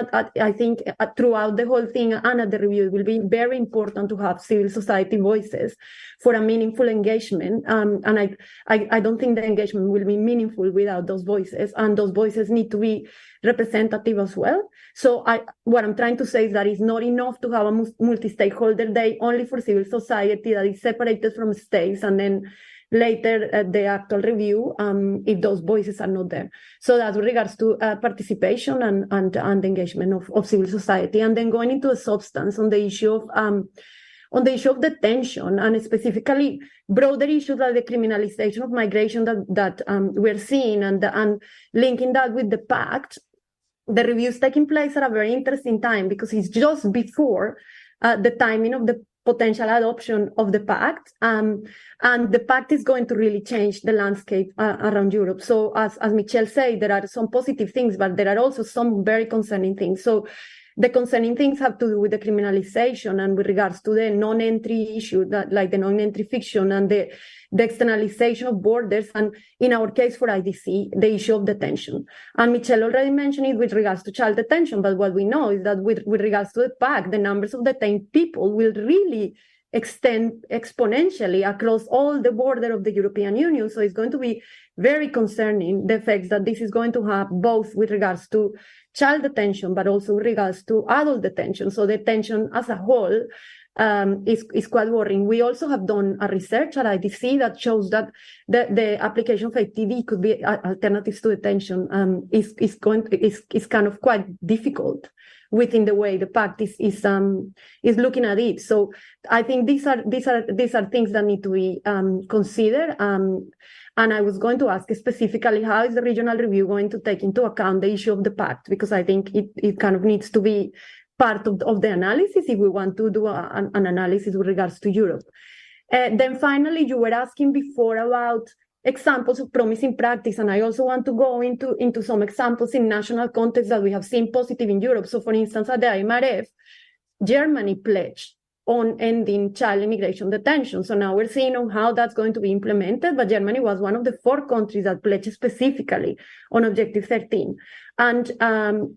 [SPEAKER 8] throughout the whole thing and at the review, it will be very important to have civil society voices for a meaningful engagement. And I don't think the engagement will be meaningful without those voices, and those voices need to be representative as well. So what I'm trying to say is that it's not enough to have a multi-stakeholder day only for civil society that is separated from states, and then later at the actual review, if those voices are not there. So that's with regards to participation and engagement of civil society. And then going into the substance on the issue of detention, and specifically broader issues like the criminalization of migration that we're seeing, and linking that with the pact. The review is taking place at a very interesting time because it's just before the timing of the potential adoption of the pact, and the pact is going to really change the landscape around Europe. So as Michelle said, there are some positive things, but there are also some very concerning things. So the concerning things have to do with the criminalization and with regards to the non-entry issue, like the non-entry fiction and the externalization of borders, and in our case for IDC, the issue of detention. And Michelle already mentioned it with regards to child detention, but what we know is that with regards to the pact, the numbers of detained people will really extend exponentially across all the border of the European Union. So it's going to be very concerning, the effects that this is going to have, both with regards to child detention, but also with regards to adult detention. So detention as a whole is quite worrying. We also have done a research at IDC that shows that the application of ATD could be alternatives to detention is kind of quite difficult within the way the pact is looking at it. So I think these are things that need to be considered. And I was going to ask specifically, how is the regional review going to take into account the issue of the pact? Because I think it kind of needs to be part of the analysis if we want to do an analysis with regards to Europe. Then finally, you were asking before about examples of promising practice, and I also want to go into some examples in national context that we have seen positive in Europe. So for instance, at the IMRF, Germany pledged on ending child immigration detention. So now we're seeing on how that's going to be implemented, but Germany was one of the 4 countries that pledged specifically on Objective 13. And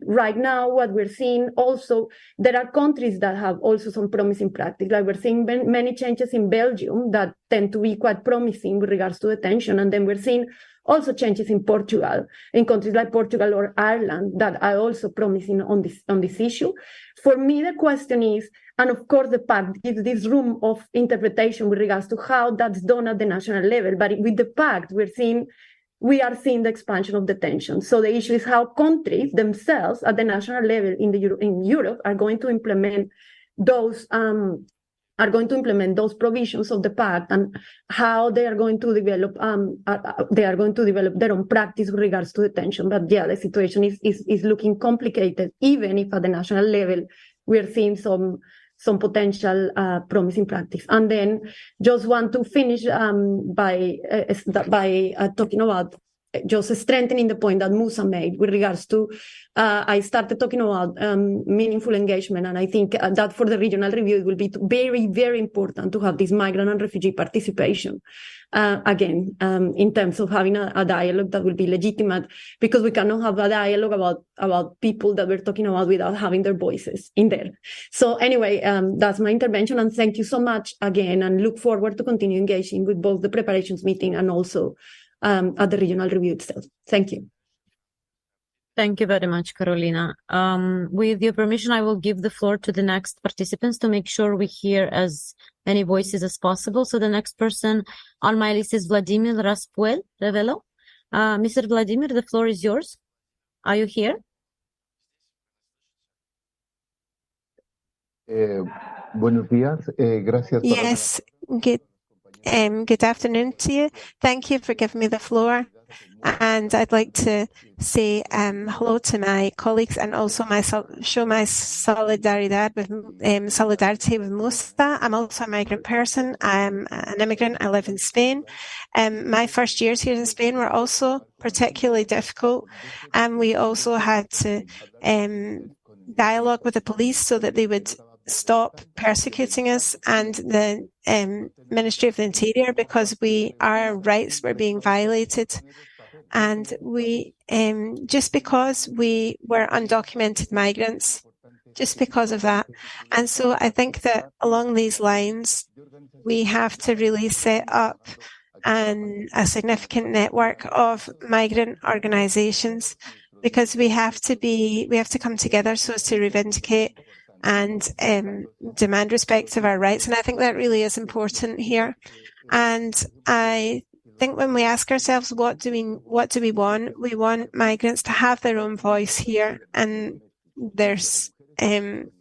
[SPEAKER 8] right now, what we're seeing also, there are countries that have also some promising practice. Like we're seeing many changes in Belgium that tend to be quite promising with regards to detention. And then we're seeing also changes in Portugal, in countries like Portugal or Ireland that are also promising on this issue. For me, the question is, and of course the pact gives this room of interpretation with regards to how that's done at the national level, but with the pact, we are seeing the expansion of detention. So the issue is how countries themselves at the national level in Europe are going to implement those provisions of the pact, and how they are going to develop their own practice with regards to detention. But yeah, the situation is looking complicated, even if at the national level we are seeing some potential promising practice. And then just want to finish by talking about just strengthening the point that Musa made with regards to, I started talking about meaningful engagement, and I think that for the regional review, it will be very, very important to have this migrant and refugee participation, again, in terms of having a dialogue that will be legitimate, because we cannot have a dialogue about people that we're talking about without having their voices in there. So anyway, that's my intervention, and thank you so much again, and look forward to continue engaging with both the preparations meeting and also at the regional review itself. Thank you.
[SPEAKER 3] Thank you very much, Carolina. With your permission, I will give the floor to the next participants to make sure we hear as many voices as possible. So the next person on my list is Vladimir Revelo. Mr. Vladimir, the floor is yours. Are you here?
[SPEAKER 9] Buenos días. Gracias.
[SPEAKER 10] Yes, good afternoon to you. Thank you for giving me the floor. And I'd like to say hello to my colleagues and also show my solidarity with Musa. I'm also a migrant person. I'm an immigrant. I live in Spain. My first years here in Spain were also particularly difficult. And we also had to dialogue with the police so that they would stop persecuting us and the Ministry of the Interior, because our rights were being violated. And we, just because we were undocumented migrants, just because of that. And so I think that along these lines, we have to really set up a significant network of migrant organizations, because we have to come together so as to reivindicate and demand respect of our rights. And I think that really is important here. And I think when we ask ourselves, what do we want? We want migrants to have their own voice here. And there's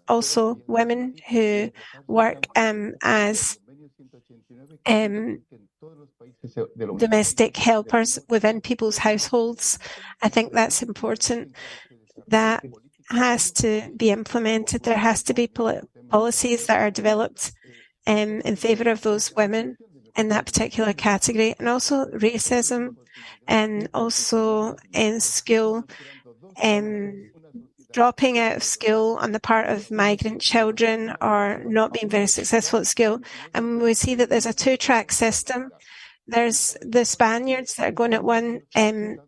[SPEAKER 10] also women who work as domestic helpers within people's households. I think that's important. That has to be implemented. There has to be policies that are developed in favour of those women in that particular category, and also racism, and also in school, dropping out of school on the part of migrant children or not being very successful at school. And we see that there's a two-track system. There's the Spaniards that are going at one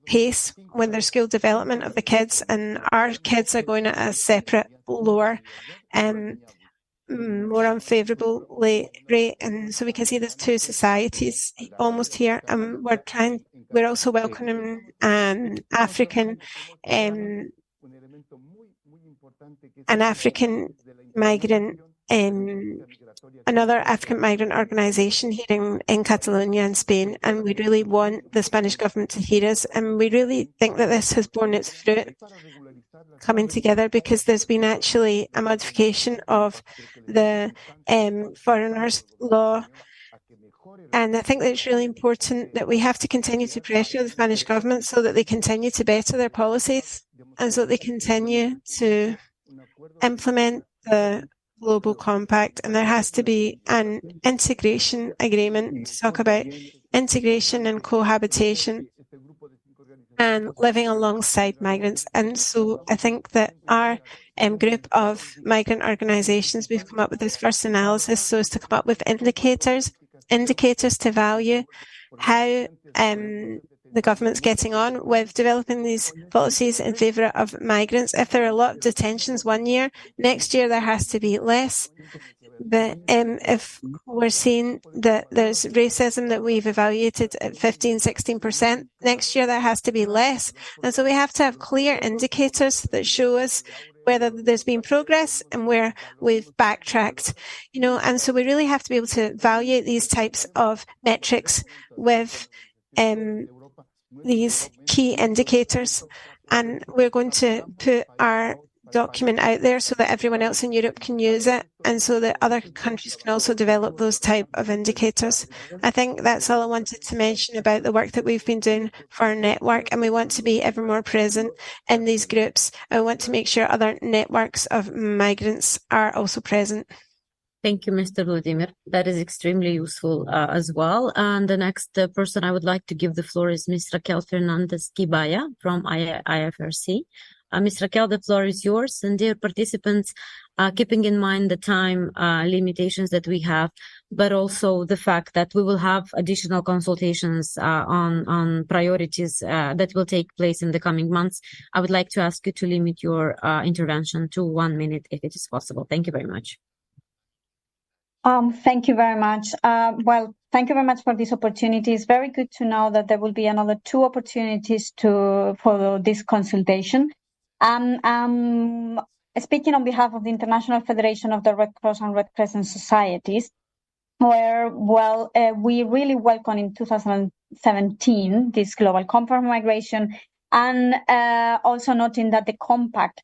[SPEAKER 10] pace with their school development of the kids, and our kids are going at a separate, lower, more unfavourable rate. And so we can see there's two societies almost here. We're also welcoming an African migrant, another African migrant organisation here in Catalonia in Spain, and we really want the Spanish government to hear us, and we really think that this has borne its fruit coming together, because there's been actually a modification of the foreigners law. And I think that it's really important that we have to continue to pressure the Spanish government so that they continue to better their policies and so that they continue to implement the Global Compact. And there has to be an integration agreement to talk about integration and cohabitation and living alongside migrants. And so I think that our group of migrant organisations, we've come up with this first analysis so as to come up with indicators to value how the government's getting on with developing these policies in favour of migrants. If there are a lot of detentions one year, next year there has to be less. But if we're seeing that there's racism that we've evaluated at 15-16%, next year there has to be less. And so we have to have clear indicators that show us whether there's been progress and where we've backtracked, and so we really have to be able to evaluate these types of metrics with these key indicators. And we're going to put our document out there so that everyone else in Europe can use it, and so that other countries can also develop those type of indicators. I think that's all I wanted to mention about the work that we've been doing for our network, and we want to be ever more present in these groups. I want to make sure other networks of migrants are also present.
[SPEAKER 3] Thank you, Mr. Vladimir. That is extremely useful as well. And the next person I would like to give the floor is Ms. Raquel Fernandez-Quibaya from IFRC. Ms. Raquel, the floor is yours. And dear participants, keeping in mind the time limitations that we have, but also the fact that we will have additional consultations on priorities that will take place in the coming months, I would like to ask you to limit your intervention to 1 minute if it is possible. Thank you very much.
[SPEAKER 11] Thank you very much. Thank you very much for this opportunity. It's very good to know that there will be another 2 opportunities for this consultation. Speaking on behalf of the International Federation of the Red Cross and Red Crescent Societies, where, we really welcome in 2017 this Global Compact for Migration, and also noting that the Compact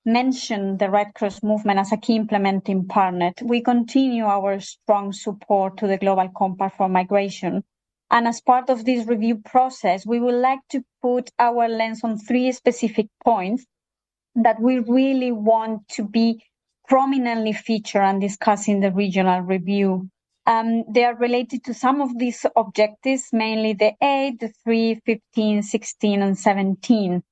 [SPEAKER 11] mentioned the Red Cross movement as a key implementing partner. We continue our strong support to the Global Compact for Migration. And as part of this review process, we would like to put our lens on 3 specific points that we really want to be prominently featured and discussed in the regional review. They are related to some of these objectives, mainly the 8, the 3, 15, 16, and 17.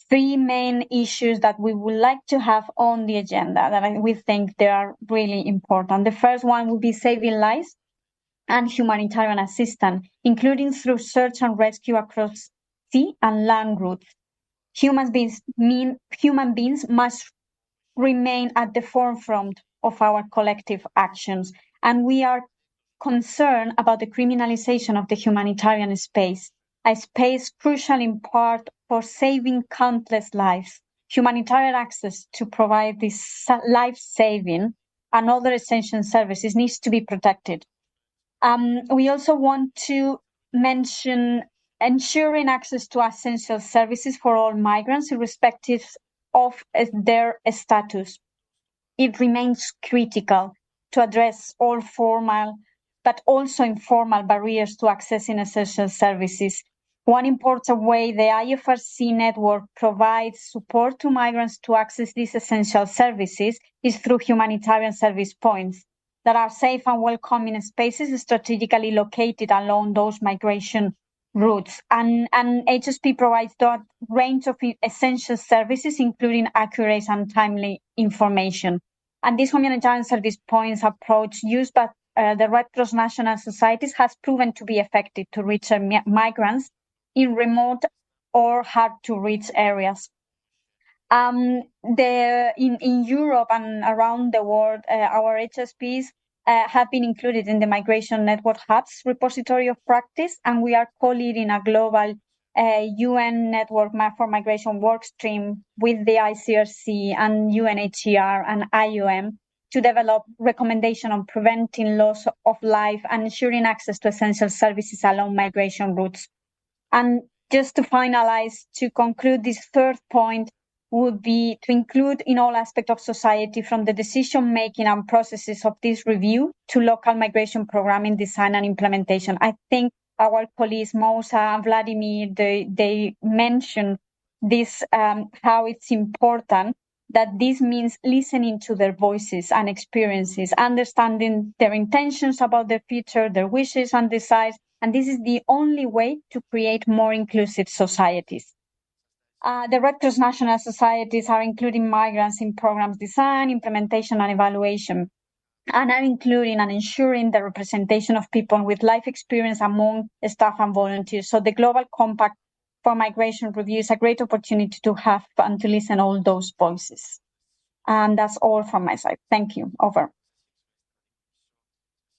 [SPEAKER 11] 3 main issues that we would like to have on the agenda that we think they are really important. The first one would be saving lives and humanitarian assistance, including through search and rescue across sea and land routes. Human beings must remain at the forefront of our collective actions, and we are concerned about the criminalization of the humanitarian space, a space crucial in part for saving countless lives. Humanitarian access to provide this life-saving and other essential services needs to be protected. We also want to mention ensuring access to essential services for all migrants, irrespective of their status. It remains critical to address all formal but also informal barriers to accessing essential services. One important way the IFRC network provides support to migrants to access these essential services is through humanitarian service points that are safe and welcoming spaces strategically located along those migration routes. And HSP provides that range of essential services, including accurate and timely information. And this humanitarian service points approach used by the Red Cross National Societies has proven to be effective to reach migrants in remote or hard-to-reach areas. In Europe and around the world, our HSPs have been included in the Migration Network Hubs repository of practice, and we are co-leading a global UN network for migration workstream with the ICRC and UNHCR and IOM to develop recommendation on preventing loss of life and ensuring access to essential services along migration routes. And just to finalize, to conclude, this third point would be to include in all aspects of society, from the decision-making and processes of this review to local migration programming, design and implementation. I think our colleagues, Mosa and Vladimir, they mentioned this, how it's important that this means listening to their voices and experiences, understanding their intentions about their future, their wishes and desires, and this is the only way to create more inclusive societies. The Red Cross National Societies are including migrants in programs design, implementation and evaluation, and are including and ensuring the representation of people with life experience among staff and volunteers. So the Global Compact for Migration Review is a great opportunity to have and to listen all those voices. And that's all from my side. Thank you. Over.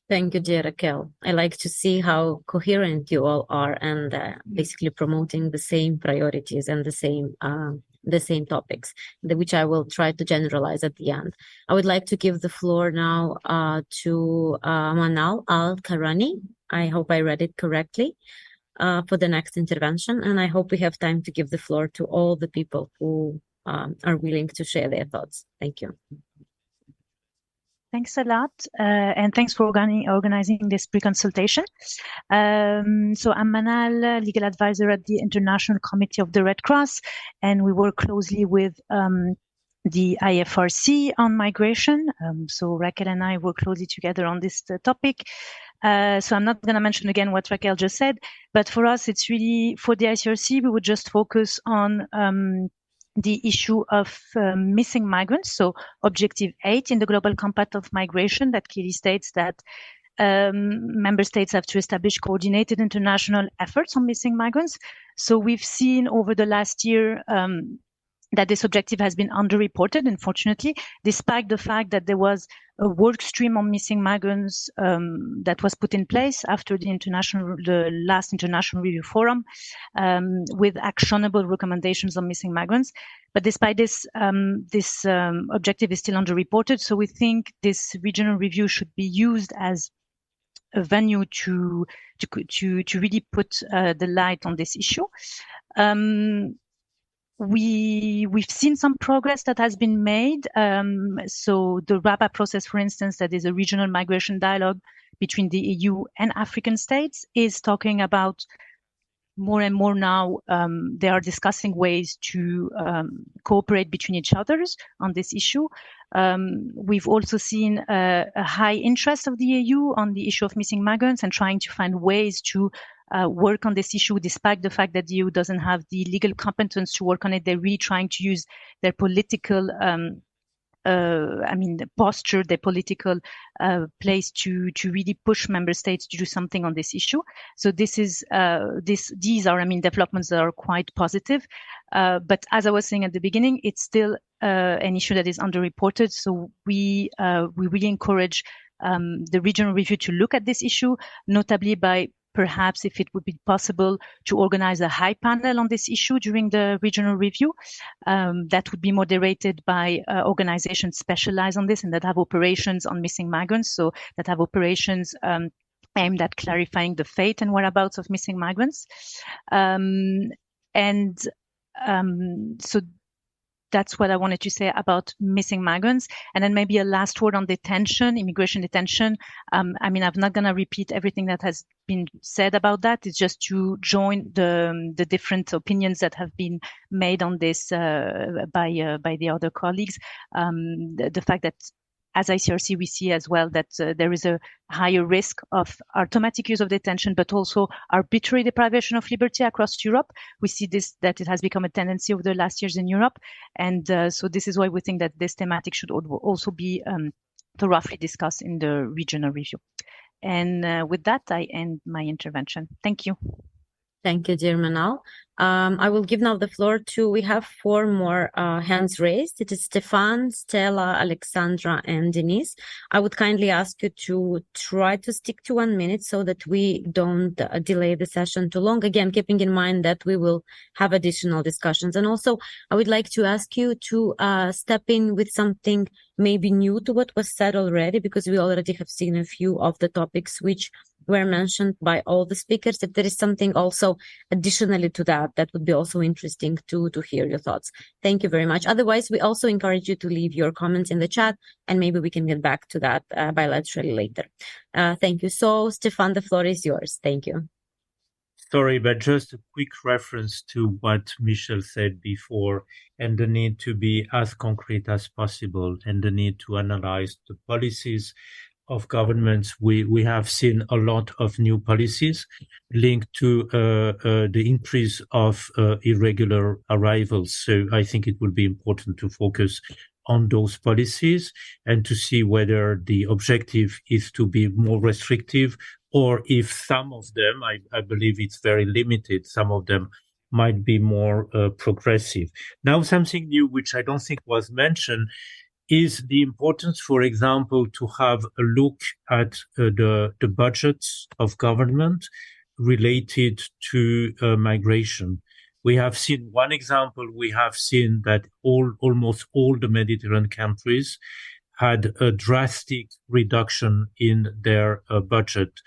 [SPEAKER 3] Thank you, dear Raquel. I like to see how coherent you all are and basically promoting the same priorities and the same topics, which I will try to generalize at the end. I would like to give the floor now to Manal Al-Karani. I hope I read it correctly. For the next intervention, and I hope we have time to give the floor to all the people who are willing to share their thoughts. Thank you.
[SPEAKER 12] Thanks a lot, and thanks for organizing this pre-consultation. So I'm Manal, legal advisor at the International Committee of the Red Cross, and we work closely with the IFRC on migration. So Raquel and I work closely together on this topic. So I'm not going to mention again what Raquel just said, but for us, it's really, for the ICRC, we would just focus on the issue of missing migrants. So Objective 8 in the Global Compact of Migration that clearly states that member states have to establish coordinated international efforts on missing migrants. So we've seen over the last year that this objective has been underreported, unfortunately, despite the fact that there was a work stream on missing migrants that was put in place after the last International Review Forum with actionable recommendations on missing migrants. But despite this, this objective is still underreported. So we think this regional review should be used as a venue to really put the light on this issue. We've seen some progress that has been made. So the RAPA process, for instance, that is a regional migration dialogue between the EU and African states, is talking about more and more now. They are discussing ways to cooperate between each others on this issue. We've also seen a high interest of the EU on the issue of missing migrants and trying to find ways to work on this issue, despite the fact that the EU doesn't have the legal competence to work on it. They're really trying to use their political, the posture, their political place to really push member states to do something on this issue. So these are, developments that are quite positive. But as I was saying at the beginning, it's still an issue that is underreported. So we really encourage the regional review to look at this issue, notably by perhaps, if it would be possible, to organize a high panel on this issue during the regional review. That would be moderated by organizations specialized on this and that have operations on missing migrants, so that have operations aimed at clarifying the fate and whereabouts of missing migrants. So that's what I wanted to say about missing migrants. And then maybe a last word on detention, immigration detention. I'm not going to repeat everything that has been said about that. It's just to join the different opinions that have been made on this by the other colleagues. The fact that as ICRC, we see as well that there is a higher risk of automatic use of detention, but also arbitrary deprivation of liberty across Europe. We see this, that it has become a tendency over the last years in Europe. And so this is why we think that this thematic should also be thoroughly discussed in the regional review. And with that, I end my intervention. Thank you.
[SPEAKER 3] Thank you, dear Manal. I will give now the floor to, we have 4 more hands raised. It is Stefan, Stella, Alexandra, and Denise. I would kindly ask you to try to stick to 1 minute so that we don't delay the session too long. Again, keeping in mind that we will have additional discussions. And also, I would like to ask you to step in with something maybe new to what was said already, because we already have seen a few of the topics which were mentioned by all the speakers. If there is something also additionally to that, that would be also interesting to hear your thoughts. Thank you very much. Otherwise, we also encourage you to leave your comments in the chat, and maybe we can get back to that bilaterally later. Thank you. So, Stefan, the floor is yours. Thank you.
[SPEAKER 5] Sorry, but just a quick reference to what Michel said before, and the need to be as concrete as possible, and the need to analyze the policies of governments. We have seen a lot of new policies linked to the increase of irregular arrivals. So I think it will be important to focus on those policies and to see whether the objective is to be more restrictive, or if some of them, I believe it's very limited, some of them might be more progressive. Now, something new, which I don't think was mentioned, is the importance, for example, to have a look at the budgets of government related to migration. We have seen one example. We have seen that almost all the Mediterranean countries had a drastic reduction in their budget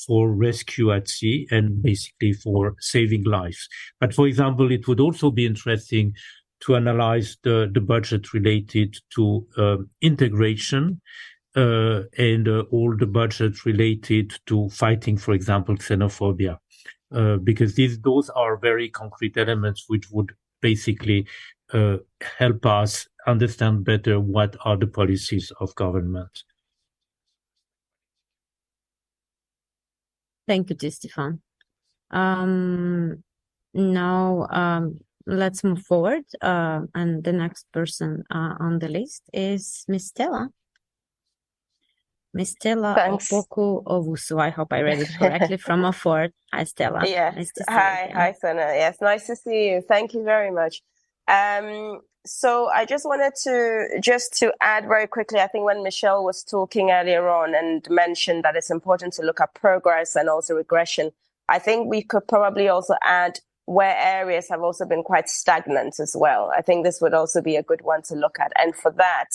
[SPEAKER 5] for rescue at sea and basically for saving lives. But for example, it would also be interesting to analyze the budget related to integration and all the budget related to fighting, for example, xenophobia, because those are very concrete elements which would basically help us understand better what are the policies of government.
[SPEAKER 3] Thank you, Stefan. Now, let's move forward. And the next person on the list is Miss Stella. Miss Stella Opoku Owusu. I hope I read it correctly from Afford. Hi, Stella.
[SPEAKER 13] Yes.
[SPEAKER 3] Nice to see
[SPEAKER 13] Hi,
[SPEAKER 3] you.
[SPEAKER 13] hi, Sana. Yes, nice to see you. Thank you very much. So I just wanted to add very quickly, I think when Michelle was talking earlier on and mentioned that it's important to look at progress and also regression, I think we could probably also add where areas have also been quite stagnant as well. I think this would also be a good one to look at. And for that,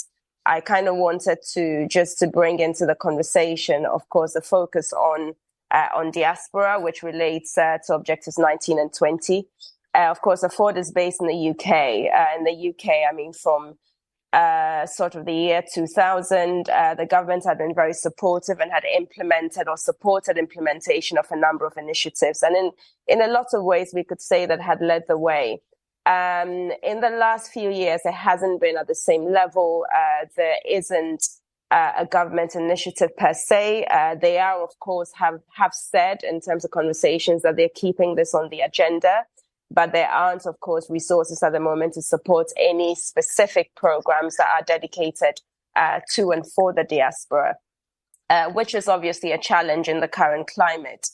[SPEAKER 13] I kind of wanted to bring into the conversation, of course, the focus on diaspora, which relates to objectives 19 and 20. Of course, Afford is based in the UK. In the UK, I mean, from sort of the year 2000, the government had been very supportive and had implemented or supported implementation of a number of initiatives. And in a lot of ways, we could say that had led the way. In the last few years, it hasn't been at the same level. There isn't a government initiative per se. They are, of course, have said in terms of conversations that they're keeping this on the agenda. But there aren't, of course, resources at the moment to support any specific programs that are dedicated to and for the diaspora, which is obviously a challenge in the current climate.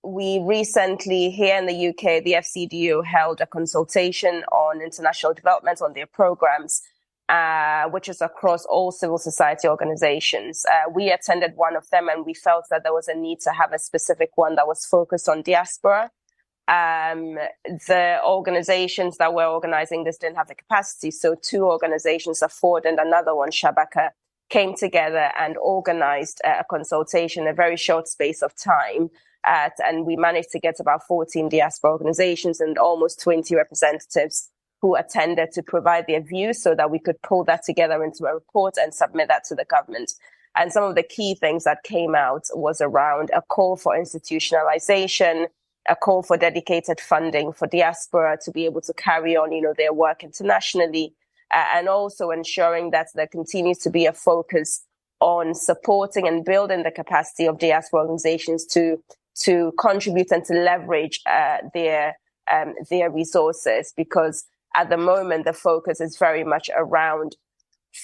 [SPEAKER 13] We recently, here in the UK, the FCDO held a consultation on international development on their programs, which is across all civil society organizations. We attended one of them, and we felt that there was a need to have a specific one that was focused on diaspora. The organizations that were organizing this didn't have the capacity. So two organizations, Afford and another one, Shabaka, came together and organized a consultation in a very short space of time. And we managed to get about 14 diaspora organizations and almost 20 representatives who attended to provide their views so that we could pull that together into a report and submit that to the government. And some of the key things that came out was around a call for institutionalization, a call for dedicated funding for diaspora to be able to carry on, their work internationally, and also ensuring that there continues to be a focus on supporting and building the capacity of diaspora organizations to contribute and to leverage their resources, because at the moment the focus is very much around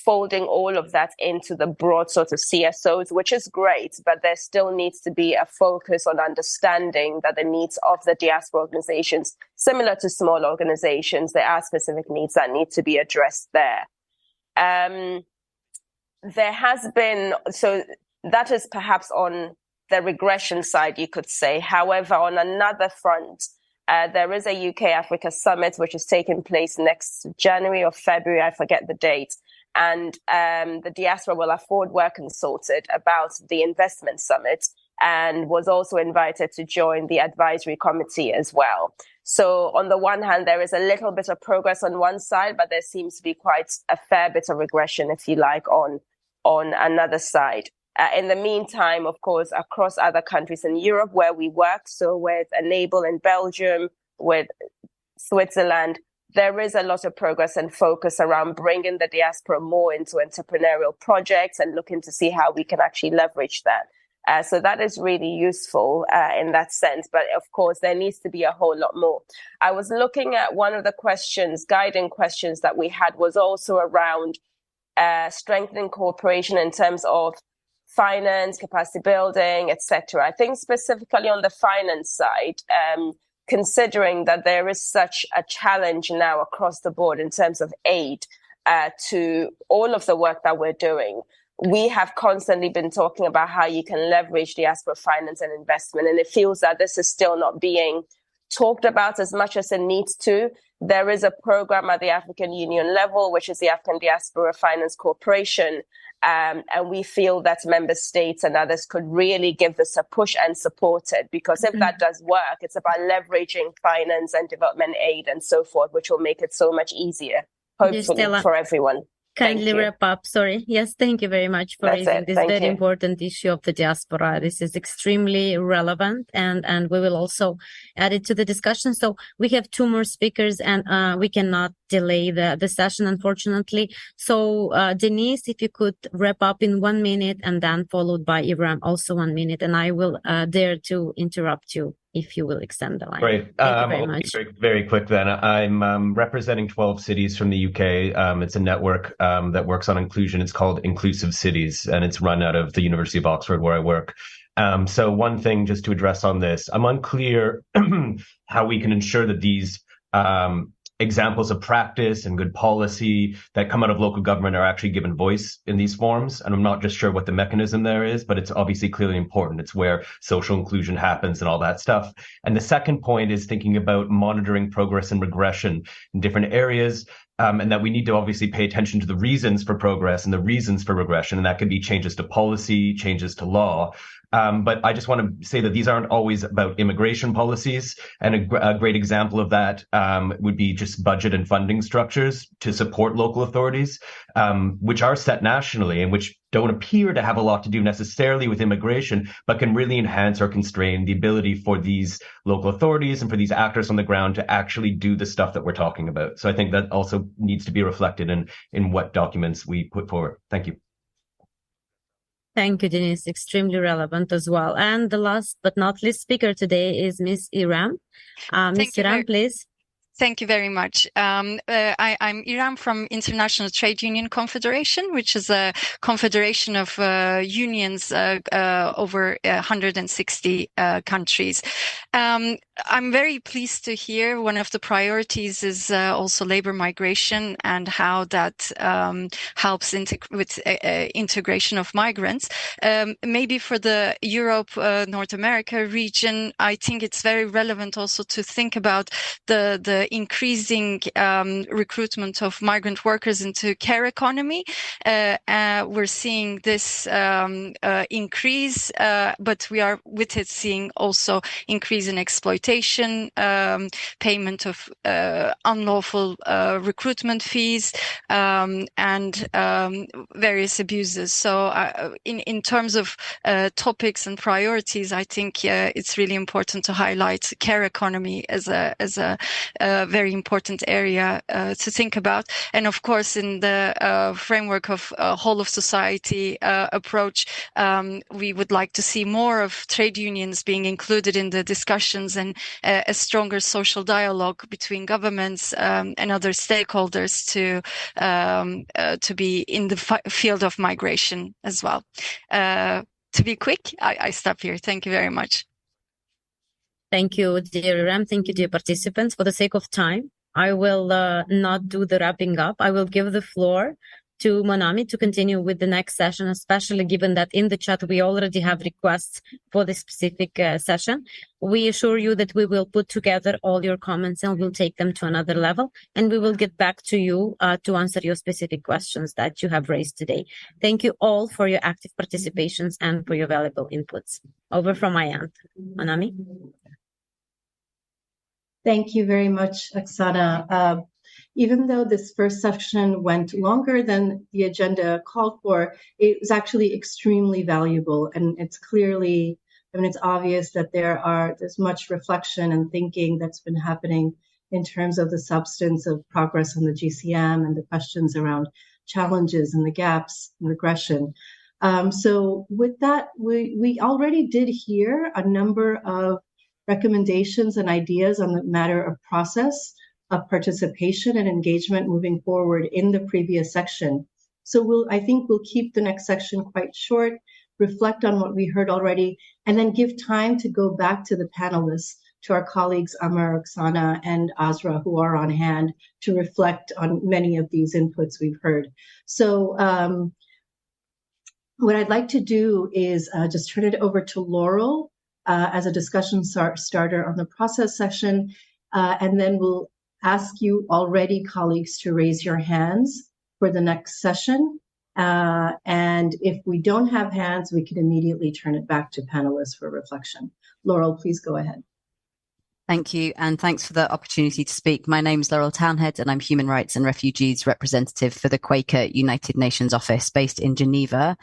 [SPEAKER 13] folding all of that into the broad sort of CSOs, which is great, but there still needs to be a focus on understanding that the needs of the diaspora organizations, similar to small organizations, there are specific needs that need to be addressed there. There has been, so that is perhaps on the regression side, you could say. However, on another front, there is a UK Africa Summit, which is taking place next January or February, I forget the date. And the Diaspora Will Afford were consulted about the investment summit and was also invited to join the advisory committee as well. So on the one hand, there is a little bit of progress on one side, but there seems to be quite a fair bit of regression, if you like, on another side. In the meantime, of course, across other countries in Europe where we work, so with Enable in Belgium, with Switzerland, there is a lot of progress and focus around bringing the diaspora more into entrepreneurial projects and looking to see how we can actually leverage that. So that is really useful in that sense. But of course, there needs to be a whole lot more. I was looking at one of the questions, guiding questions that we had was also around strengthening cooperation in terms of finance, capacity building, etc. I think specifically on the finance side, considering that there is such a challenge now across the board in terms of aid to all of the work that we're doing, we have constantly been talking about how you can leverage diaspora finance and investment. And it feels that this is still not being talked about as much as it needs to. There is a program at the African Union level, which is the African Diaspora Finance Corporation. And we feel that member states and others could really give this a push and support it, because if that does work, it's about leveraging finance and development aid and so forth, which will make it so much easier, hopefully, for everyone.
[SPEAKER 3] Kindly wrap up. Sorry. Yes, thank you very much for raising this very important issue of the diaspora. This is extremely relevant, and we will also add it to the discussion. So we have two more speakers, and we cannot delay the session, unfortunately. So Denise, if you could wrap up in 1 minute, and then followed by Ibrahim, also 1 minute, and I will dare to interrupt you if you will extend the line.
[SPEAKER 14] Great.
[SPEAKER 3] Thank you very much.
[SPEAKER 14] Very quick then. I'm representing 12 cities from the UK. It's a network that works on inclusion. It's called Inclusive Cities, and it's run out of the University of Oxford, where I work. So one thing just to address on this, I'm unclear how we can ensure that these examples of practice and good policy that come out of local government are actually given voice in these forums. And I'm not just sure what the mechanism there is, but it's obviously clearly important. It's where social inclusion happens and all that stuff. And the second point is thinking about monitoring progress and regression in different areas. And that we need to obviously pay attention to the reasons for progress and the reasons for regression. And that could be changes to policy, changes to law. But I just want to say that these aren't always about immigration policies. And a great example of that would be just budget and funding structures to support local authorities, which are set nationally and which don't appear to have a lot to do necessarily with immigration, but can really enhance or constrain the ability for these local authorities and for these actors on the ground to actually do the stuff that we're talking about. So I think that also needs to be reflected in what documents we put forward. Thank you.
[SPEAKER 3] Thank you, Denise. Extremely relevant as well. And the last but not least speaker today is Ms. Iram. Ms. Iram, please.
[SPEAKER 15] Thank you very much. I'm Iram from International Trade Union Confederation, which is a confederation of unions over 160 countries. I'm very pleased to hear one of the priorities is also labor migration and how that helps with integration of migrants. Maybe for the Europe, North America region, I think it's very relevant also to think about the increasing recruitment of migrant workers into care economy. We're seeing this increase, but we are with it seeing also increase in exploitation, payment of unlawful recruitment fees, and various abuses. So in terms of topics and priorities, I think it's really important to highlight care economy as a very important area to think about. And of course, in the framework of whole of society approach, we would like to see more of trade unions being included in the discussions and a stronger social dialogue between governments and other stakeholders to be in the field of migration as well. To be quick, I stop here. Thank you very much.
[SPEAKER 3] Thank you, dear Ram. Thank you, dear participants. For the sake of time, I will not do the wrapping up. I will give the floor to Monami to continue with the next session, especially given that in the chat we already have requests for the specific session. We assure you that we will put together all your comments and we'll take them to another level, and we will get back to you to answer your specific questions that you have raised today. Thank you all for your active participations and for your valuable inputs. Over from my end. Monami?
[SPEAKER 1] Thank you very much, Oksana. Even though this first section went longer than the agenda called for, it was actually extremely valuable. And it's clearly, it's obvious that there's much reflection and thinking that's been happening in terms of the substance of progress on the GCM and the questions around challenges and the gaps and regression. So with that, we already did hear a number of recommendations and ideas on the matter of process of participation and engagement moving forward in the previous section. So I think we'll keep the next section quite short, reflect on what we heard already, and then give time to go back to the panelists, to our colleagues Amar, Oksana, and Azra, who are on hand to reflect on many of these inputs we've heard. So what I'd like to do is just turn it over to Laurel as a discussion starter on the process section, and then we'll ask you already, colleagues, to raise your hands for the next session. And if we don't have hands, we can immediately turn it back to panelists for reflection. Laurel, please go ahead.
[SPEAKER 16] Thank you, and thanks for the opportunity to speak. My name is Laurel Townhead, and I'm Human Rights and Refugees Representative for the Quaker United Nations Office based in Geneva.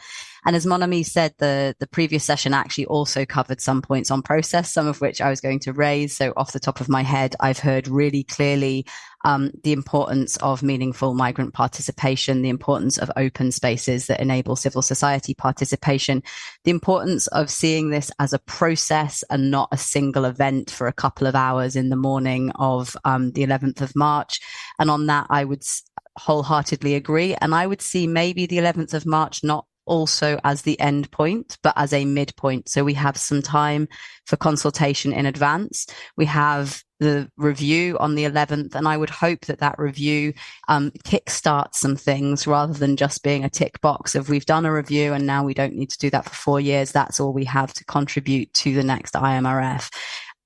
[SPEAKER 16] And as Monami said, the previous session actually also covered some points on process, some of which I was going to raise. So off the top of my head, I've heard really clearly the importance of meaningful migrant participation, the importance of open spaces that enable civil society participation, the importance of seeing this as a process and not a single event for a couple of hours in the morning of the 11th of March. And on that, I would wholeheartedly agree. And I would see maybe the 11th of March not also as the end point, but as a midpoint. So we have some time for consultation in advance. We have the review on the 11th, and I would hope that that review kickstarts some things rather than just being a tick box of we've done a review and now we don't need to do that for 4 years. That's all we have to contribute to the next IMRF.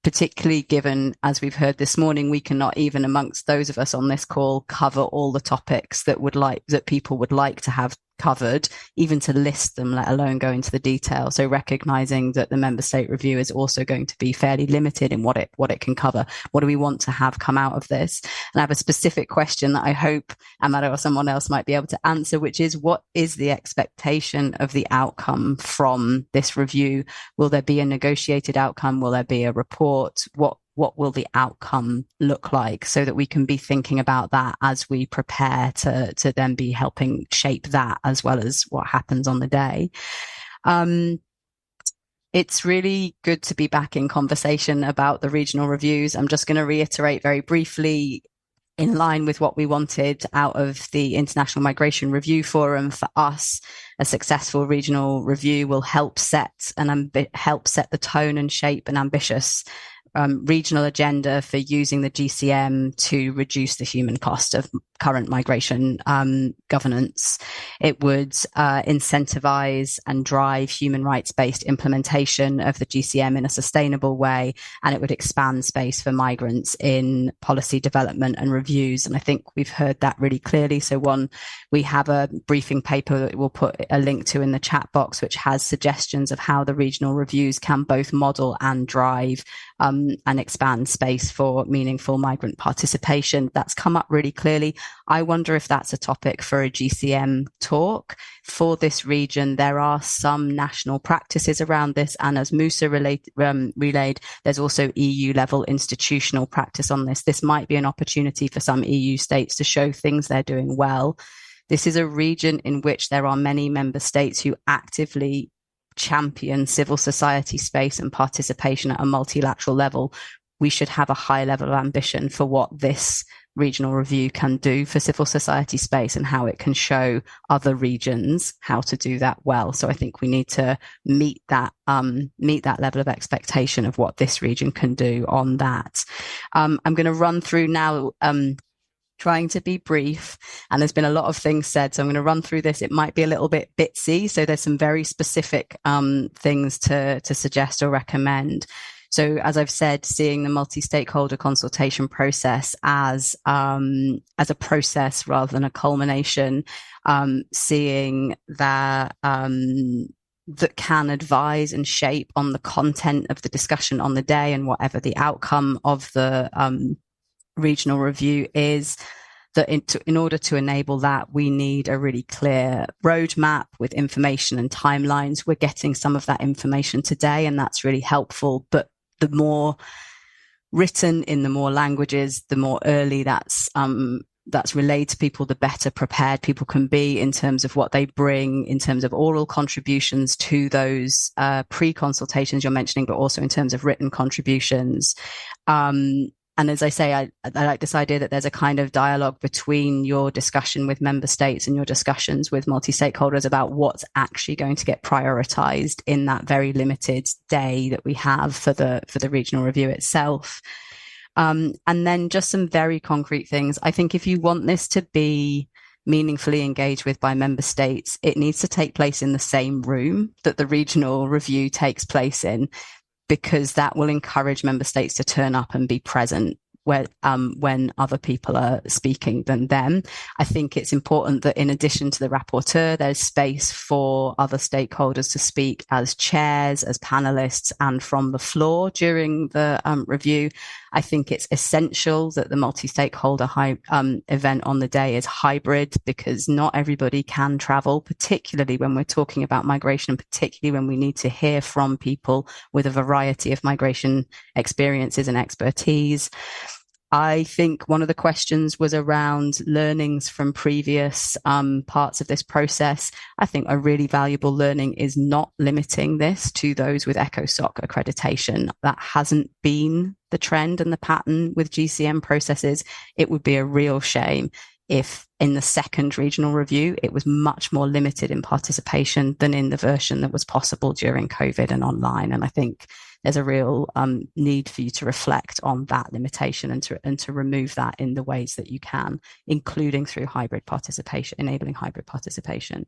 [SPEAKER 16] Particularly given, as we've heard this morning, we cannot even amongst those of us on this call cover all the topics that people would like to have covered, even to list them, let alone go into the detail. So recognizing that the member state review is also going to be fairly limited in what it can cover. What do we want to have come out of this? And I have a specific question that I hope Amaro or someone else might be able to answer, which is, what is the expectation of the outcome from this review? Will there be a negotiated outcome? Will there be a report? What will the outcome look like, so that we can be thinking about that as we prepare to then be helping shape that as well as what happens on the day. It's really good to be back in conversation about the regional reviews. I'm just going to reiterate very briefly, in line with what we wanted out of the International Migration Review Forum. For us, a successful regional review will help set the tone and shape an ambitious regional agenda for using the GCM to reduce the human cost of current migration governance. It would incentivize and drive human rights-based implementation of the GCM in a sustainable way, and it would expand space for migrants in policy development and reviews. And I think we've heard that really clearly. So we have a briefing paper that we'll put a link to in the chat box, which has suggestions of how the regional reviews can both model and drive and expand space for meaningful migrant participation. That's come up really clearly. I wonder if that's a topic for a GCM talk. For this region, there are some national practices around this, and as Musa relayed, there's also EU-level institutional practice on this. This might be an opportunity for some EU states to show things they're doing well. This is a region in which there are many member states who actively champion civil society space and participation at a multilateral level. We should have a high level of ambition for what this regional review can do for civil society space and how it can show other regions how to do that well. So I think we need to meet that level of expectation of what this region can do on that. I'm going to run through now, trying to be brief, and there's been a lot of things said, so I'm going to run through this. It might be a little bit bitsy, so there's some very specific things to suggest or recommend. So as I've said, seeing the multi-stakeholder consultation process as a process rather than a culmination, seeing that that can advise and shape on the content of the discussion on the day and whatever the outcome of the regional review is, that in order to enable that, we need a really clear roadmap with information and timelines. We're getting some of that information today, and that's really helpful. But the more written in the more languages, the more early that's relayed to people, the better prepared people can be in terms of what they bring, in terms of oral contributions to those pre-consultations you're mentioning, but also in terms of written contributions. And as I say, I like this idea that there's a kind of dialogue between your discussion with member states and your discussions with multi-stakeholders about what's actually going to get prioritized in that very limited day that we have for the regional review itself. And then just some very concrete things. I think if you want this to be meaningfully engaged with by member states, it needs to take place in the same room that the regional review takes place in, because that will encourage member states to turn up and be present when other people are speaking than them. I think it's important that in addition to the rapporteur, there's space for other stakeholders to speak as chairs, as panelists, and from the floor during the review. I think it's essential that the multi-stakeholder event on the day is hybrid, because not everybody can travel, particularly when we're talking about migration, particularly when we need to hear from people with a variety of migration experiences and expertise. I think one of the questions was around learnings from previous parts of this process. I think a really valuable learning is not limiting this to those with ECOSOC accreditation. That hasn't been the trend and the pattern with GCM processes. It would be a real shame if in the second regional review, it was much more limited in participation than in the version that was possible during COVID and online. And I think there's a real need for you to reflect on that limitation and to remove that in the ways that you can, including through hybrid participation, enabling hybrid participation.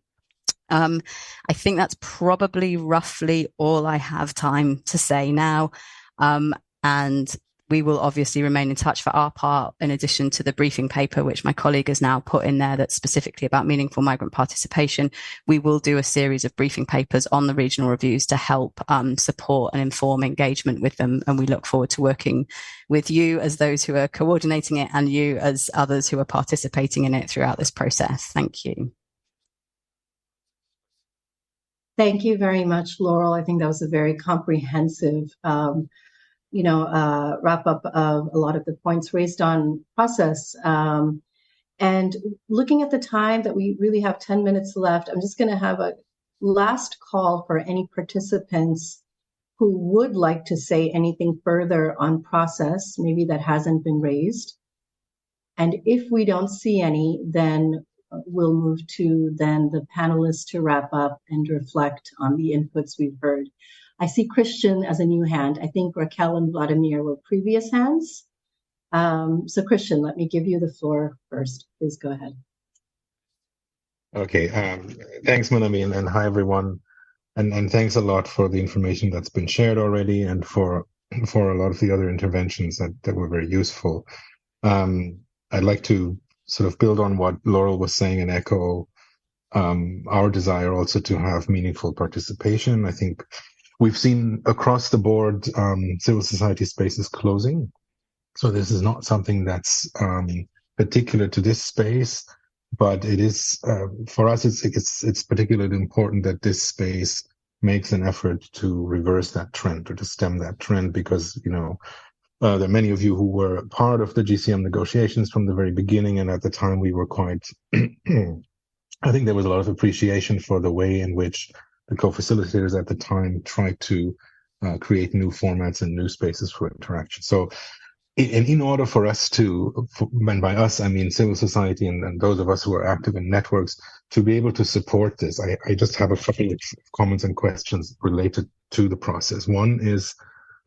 [SPEAKER 16] I think that's probably roughly all I have time to say now. And we will obviously remain in touch for our part, in addition to the briefing paper, which my colleague has now put in there that's specifically about meaningful migrant participation. We will do a series of briefing papers on the regional reviews to help support and inform engagement with them. And we look forward to working with you as those who are coordinating it and you as others who are participating in it throughout this process. Thank you.
[SPEAKER 1] Thank you very much, Laurel. I think that was a very comprehensive wrap up of a lot of the points raised on process. And looking at the time that we really have 10 minutes left, I'm just going to have a last call for any participants who would like to say anything further on process, maybe that hasn't been raised. And if we don't see any, then we'll move to then the panelists to wrap up and reflect on the inputs we've heard. I see Christian as a new hand. I think Raquel and Vladimir were previous hands. So Christian, let me give you the floor first. Please go ahead.
[SPEAKER 17] Okay, thanks, Monami, and hi, everyone. And thanks a lot for the information that's been shared already and for a lot of the other interventions that were very useful. I'd like to sort of build on what Laurel was saying and echo our desire also to have meaningful participation. I think we've seen across the board civil society spaces closing. So this is not something that's particular to this space, but it is for us. It's particularly important that this space makes an effort to reverse that trend or to stem that trend, because there are many of you who were part of the GCM negotiations from the very beginning, and at the time we were quite. I think there was a lot of appreciation for the way in which the co-facilitators at the time tried to create new formats and new spaces for interaction. So in order for us to, and by us, I mean civil society and those of us who are active in networks, to be able to support this, I just have a couple of comments and questions related to the process. One is,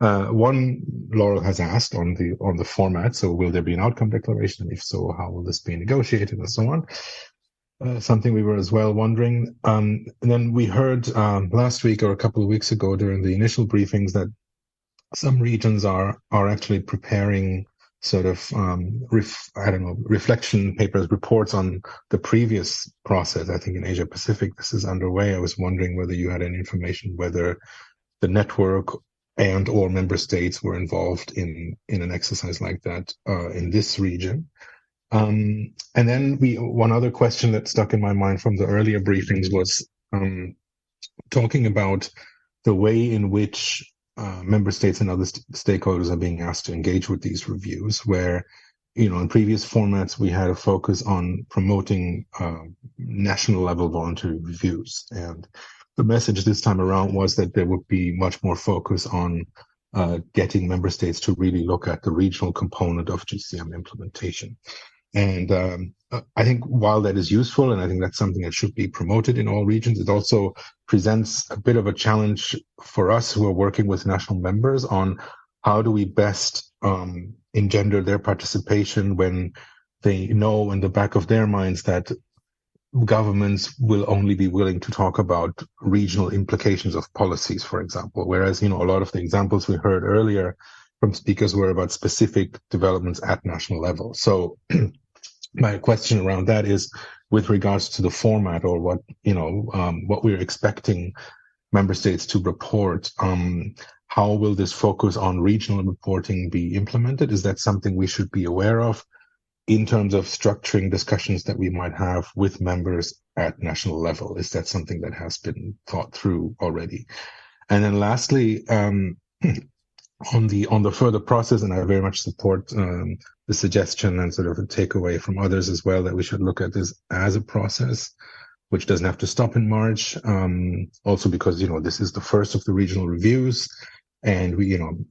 [SPEAKER 17] Laurel has asked on the format. So will there be an outcome declaration? If so, how will this be negotiated and so on? Something we were as well wondering. And then we heard last week or a couple of weeks ago during the initial briefings that some regions are actually preparing sort of reflection papers, reports on the previous process. I think in Asia Pacific this is underway. I was wondering whether you had any information whether the network and or member states were involved in an exercise like that in this region. And then one other question that stuck in my mind from the earlier briefings was talking about the way in which member states and other stakeholders are being asked to engage with these reviews, where, in previous formats, we had a focus on promoting national level voluntary reviews. And the message this time around was that there would be much more focus on getting member states to really look at the regional component of GCM implementation. And I think while that is useful, and I think that's something that should be promoted in all regions, it also presents a bit of a challenge for us who are working with national members on how do we best engender their participation when they know in the back of their minds that governments will only be willing to talk about regional implications of policies, for example, whereas, a lot of the examples we heard earlier from speakers were about specific developments at national level. So my question around that is, with regards to the format or what we're expecting member states to report, how will this focus on regional reporting be implemented? Is that something we should be aware of in terms of structuring discussions that we might have with members at national level? Is that something that has been thought through already? And then lastly, on the further process, and I very much support the suggestion and sort of a takeaway from others as well, that we should look at this as a process, which doesn't have to stop in March. Also because, this is the first of the regional reviews. And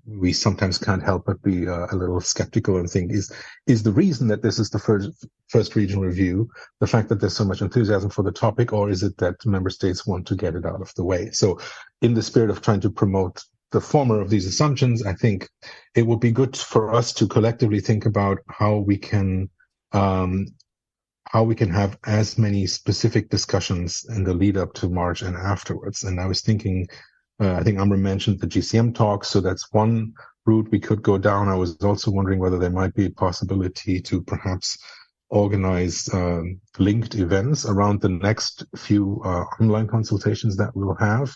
[SPEAKER 17] we sometimes can't help but be a little skeptical and think, is the reason that this is the first regional review the fact that there's so much enthusiasm for the topic, or is it that member states want to get it out of the way? So in the spirit of trying to promote the former of these assumptions, I think it would be good for us to collectively think about how we can have as many specific discussions in the lead up to March and afterwards. And I was thinking, I think Amr mentioned the GCM talks, so that's one route we could go down. I was also wondering whether there might be a possibility to perhaps organize linked events around the next few online consultations that we'll have.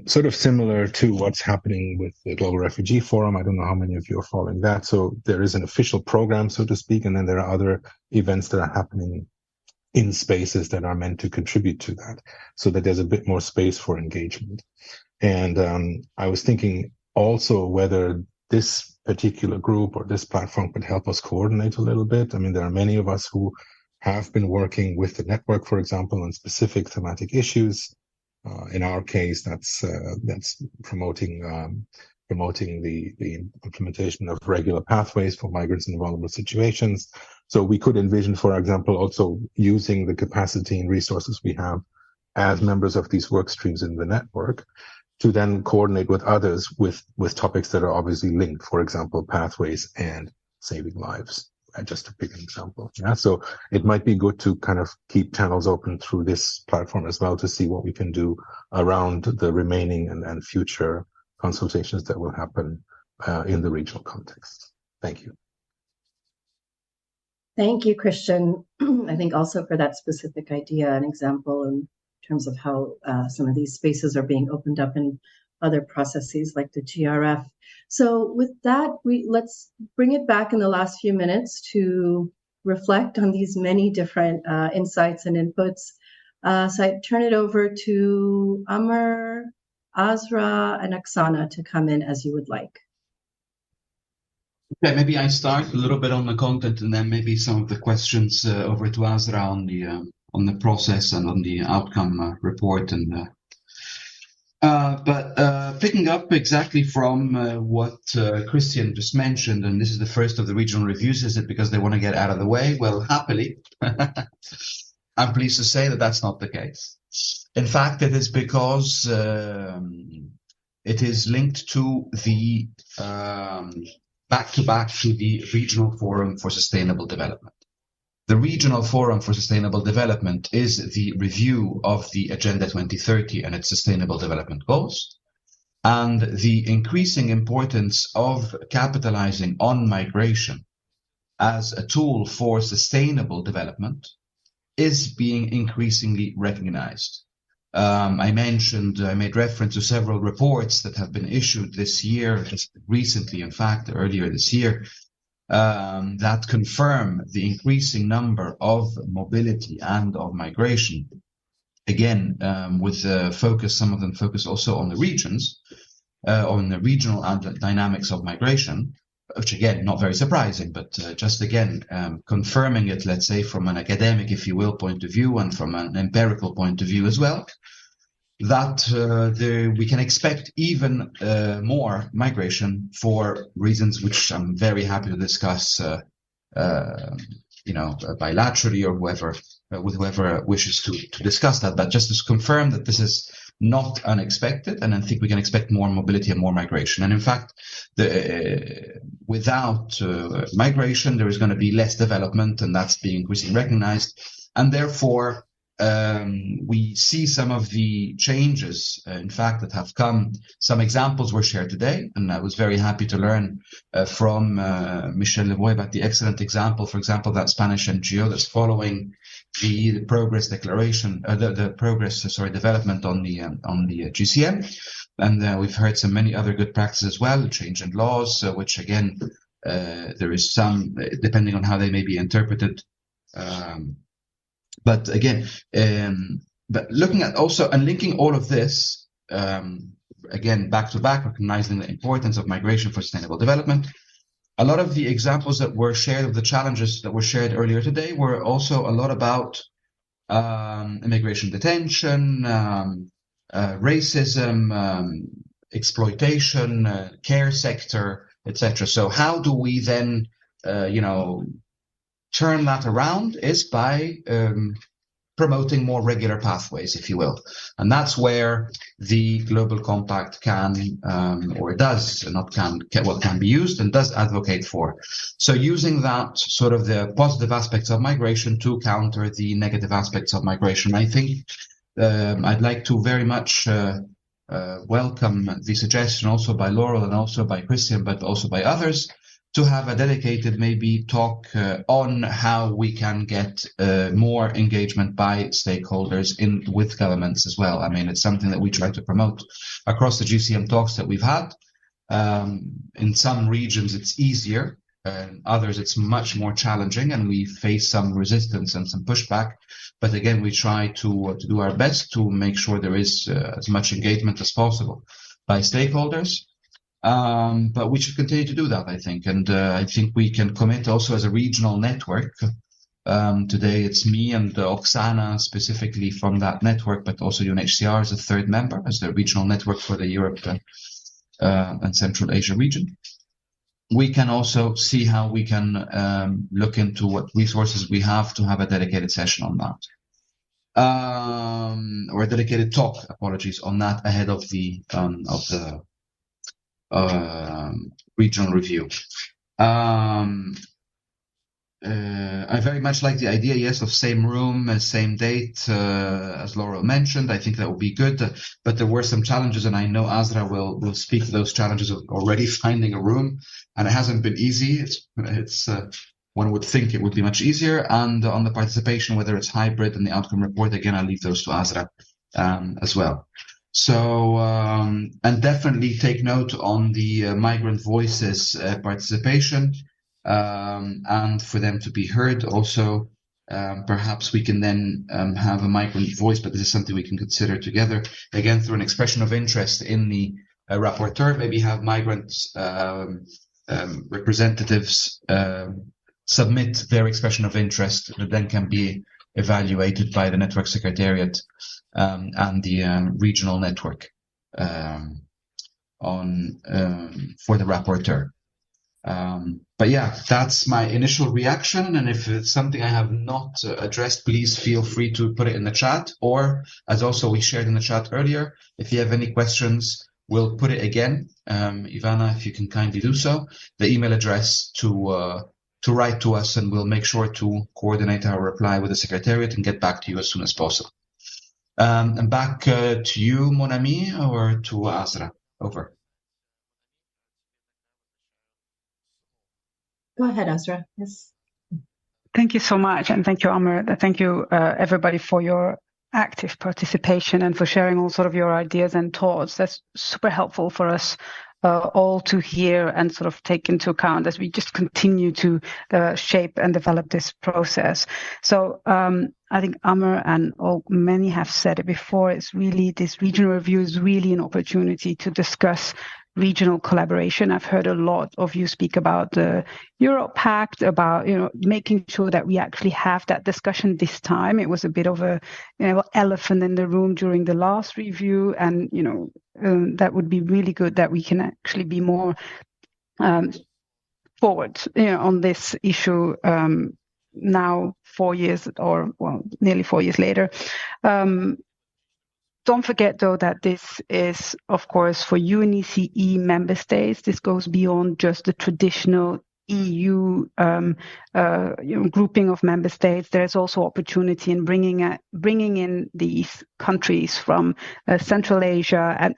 [SPEAKER 17] Sort of similar to what's happening with the Global Refugee Forum. I don't know how many of you are following that. So there is an official program, so to speak, and then there are other events that are happening in spaces that are meant to contribute to that, so that there's a bit more space for engagement. And I was thinking also whether this particular group or this platform could help us coordinate a little bit. I mean, there are many of us who have been working with the network, for example, on specific thematic issues. In our case, that's promoting the implementation of regular pathways for migrants in vulnerable situations. So we could envision, for example, also using the capacity and resources we have as members of these work streams in the network to then coordinate with others with topics that are obviously linked, for example, pathways and saving lives, just to pick an example. Yeah, so it might be good to kind of keep channels open through this platform as well to see what we can do around the remaining and future consultations that will happen in the regional context. Thank you.
[SPEAKER 1] Thank you, Christian. I think also for that specific idea, an example in terms of how some of these spaces are being opened up in other processes like the GRF. So with that, let's bring it back in the last few minutes to reflect on these many different insights and inputs. So I turn it over to Amr, Azra, and Oksana to come in as you would like.
[SPEAKER 2] Okay, maybe I start a little bit on the content and then maybe some of the questions over to Azra on the process and on the outcome report. And but picking up exactly from what Christian just mentioned, and this is the first of the regional reviews, is it because they want to get out of the way? Well, happily, I'm pleased to say that that's not the case. In fact, it is because it is linked to the back-to-back to the Regional Forum for Sustainable Development. The Regional Forum for Sustainable Development is the review of the Agenda 2030 and its Sustainable Development Goals, and the increasing importance of capitalizing on migration as a tool for sustainable development is being increasingly recognized. I made reference to several reports that have been issued this year, just recently, in fact, earlier this year, that confirm the increasing number of mobility and of migration. Again, with focus, some of them focus also on the regions, on the regional dynamics of migration, which again, not very surprising, but just again, confirming it, let's say, from an academic, if you will, point of view and from an empirical point of view as well, that we can expect even more migration for reasons which I'm very happy to discuss, bilaterally or with whoever wishes to discuss that. But just to confirm that this is not unexpected, and I think we can expect more mobility and more migration. And in fact, without migration, there is going to be less development, and that's being increasingly recognized. And therefore, we see some of the changes, in fact, that have come. Some examples were shared today, and I was very happy to learn from Michel Levoy about the excellent example, for example, that Spanish NGO that's following the progress declaration, development on the GCM. And we've heard some many other good practices as well, change in laws, which again, there is some, depending on how they may be interpreted. But again, but looking at also and linking all of this, again, back to back, recognizing the importance of migration for sustainable development. A lot of the examples that were shared of the challenges that were shared earlier today were also a lot about immigration detention, racism, exploitation, care sector, etc. So how do we then, turn that around is by promoting more regular pathways, if you will. And that's where the Global Compact can be used and does advocate for. So using that sort of the positive aspects of migration to counter the negative aspects of migration, I think I'd like to very much welcome the suggestion also by Laurel and also by Christian, but also by others, to have a dedicated maybe talk on how we can get more engagement by stakeholders with governments as well. I mean, it's something that we try to promote across the GCM talks that we've had. In some regions, it's easier. In others, it's much more challenging, and we face some resistance and some pushback. But again, we try to do our best to make sure there is as much engagement as possible by stakeholders. But we should continue to do that, I think. And I think we can commit also as a regional network. Today it's me and Oksana specifically from that network, but also UNHCR as a third member, as the regional network for the Europe and Central Asia region. We can also see how we can look into what resources we have to have a dedicated session on that. Or a dedicated talk, on that ahead of the regional review. I very much like the idea, yes, of same room, same date, as Laurel mentioned. I think that would be good, but there were some challenges, and I know Azra will speak to those challenges of already finding a room, and it hasn't been easy. It's one would think it would be much easier, and on the participation, whether it's hybrid and the outcome report, again, I'll leave those to Azra as well. So, and definitely take note on the migrant voices participation, and for them to be heard. Also, perhaps we can then have a migrant voice, but this is something we can consider together, again, through an expression of interest in the rapporteur, maybe have migrant representatives submit their expression of interest that then can be evaluated by the network secretariat and the regional network for the rapporteur. But yeah, that's my initial reaction. And if it's something I have not addressed, please feel free to put it in the chat. Or, as also we shared in the chat earlier, if you have any questions, we'll put it again. Ivana, if you can kindly do so, the email address to write to us, and we'll make sure to coordinate our reply with the Secretariat and get back to you as soon as possible. And back to you, Mon Ami, or to Azra. Over.
[SPEAKER 1] Go ahead, Azra. Yes.
[SPEAKER 18] Thank you so much. And thank you, Amr. Thank you, everybody, for your active participation and for sharing all sort of your ideas and thoughts. That's super helpful for us all to hear and sort of take into account as we just continue to shape and develop this process. So I think Amr and many have said it before, it's really, this regional review is really an opportunity to discuss regional collaboration. I've heard a lot of you speak about the Europe Pact, about making sure that we actually have that discussion this time. It was a bit of a elephant in the room during the last review, and that would be really good that we can actually be more forward on this issue now, 4 years nearly 4 years later. Don't forget, though, that this is, of course, for UNECE member states. This goes beyond just the traditional EU grouping of member states. There's also opportunity in bringing in these countries from Central Asia and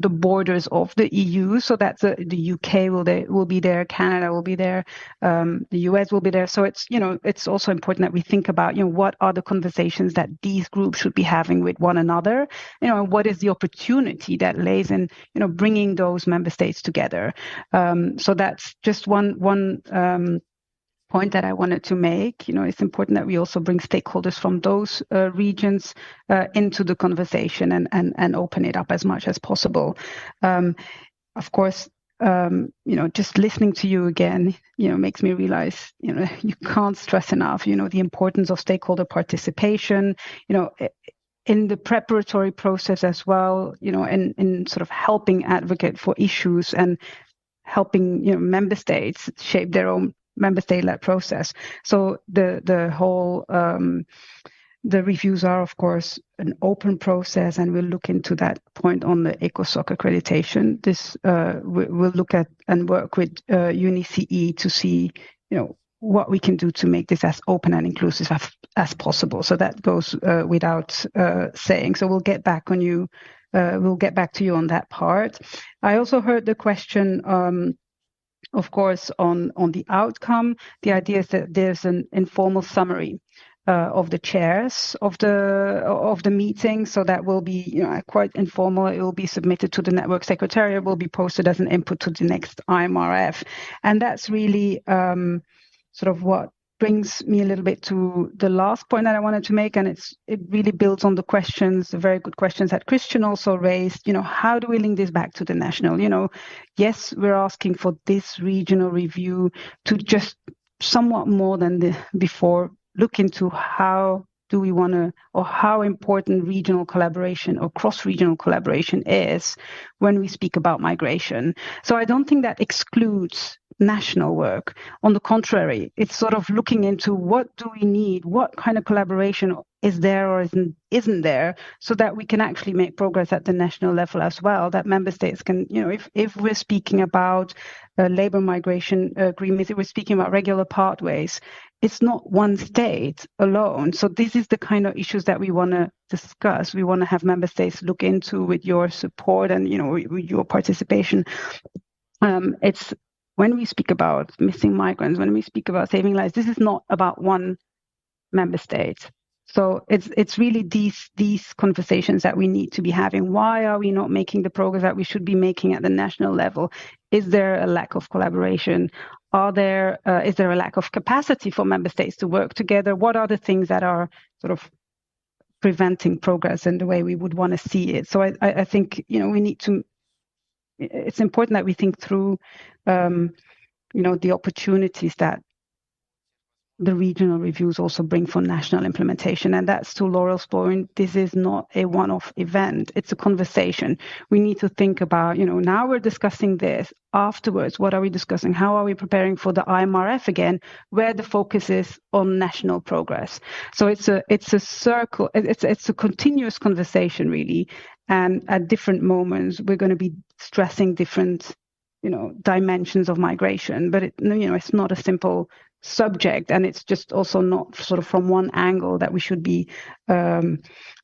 [SPEAKER 18] the borders of the EU. So that's the UK will be there, Canada will be there, the US will be there. So it's also important that we think about what are the conversations that these groups should be having with one another. What is the opportunity that lays in bringing those member states together. So that's just one point that I wanted to make. It's important that we also bring stakeholders from those regions into the conversation and open it up as much as possible. Of course, just listening to you again, makes me realize, you can't stress enough, the importance of stakeholder participation. in the preparatory process as well, in sort of helping advocate for issues and helping member states shape their own member state-led process. So the whole the reviews are, of course, an open process, and we'll look into that point on the ECOSOC accreditation. This we'll look at and work with UniCE to see, what we can do to make this as open and inclusive as possible. So that goes without saying. So we'll get back on you. We'll get back to you on that part. I also heard the question, of course, on the outcome. The idea is that there's an informal summary of the chairs of the meeting, so that will be quite informal. It will be submitted to the network secretariat, will be posted as an input to the next IMRF, and that's really sort of what brings me a little bit to the last point that I wanted to make, and it really builds on the very good questions that Christian also raised. How do we link this back to the national? Yes, we're asking for this regional review to just somewhat more than before look into how do we want to, or how important regional collaboration or cross-regional collaboration is when we speak about migration. So I don't think that excludes national work. On the contrary, it's sort of looking into what do we need, what kind of collaboration is there or isn't there, so that we can actually make progress at the national level as well, that member states can, if we're speaking about labor migration agreements, if we're speaking about regular pathways, it's not one state alone. So this is the kind of issues that we want to discuss. We want to have member states look into with your support and, with your participation. It's when we speak about missing migrants, when we speak about saving lives, this is not about one member state. So it's really these conversations that we need to be having. Why are we not making the progress that we should be making at the national level? Is there a lack of collaboration? Is there a lack of capacity for member states to work together? What are the things that are sort of preventing progress in the way we would want to see it? So I think we need to. It's important that we think through the opportunities that the regional reviews also bring for national implementation. And that's to Laurel's point, this is not a one-off event. It's a conversation. We need to think about, now we're discussing this. Afterwards, what are we discussing? How are we preparing for the IMRF again, where the focus is on national progress? So it's a circle, it's a continuous conversation, really. And at different moments, we're going to be stressing different, dimensions of migration. But it's not a simple subject, and it's just also not sort of from one angle that we should be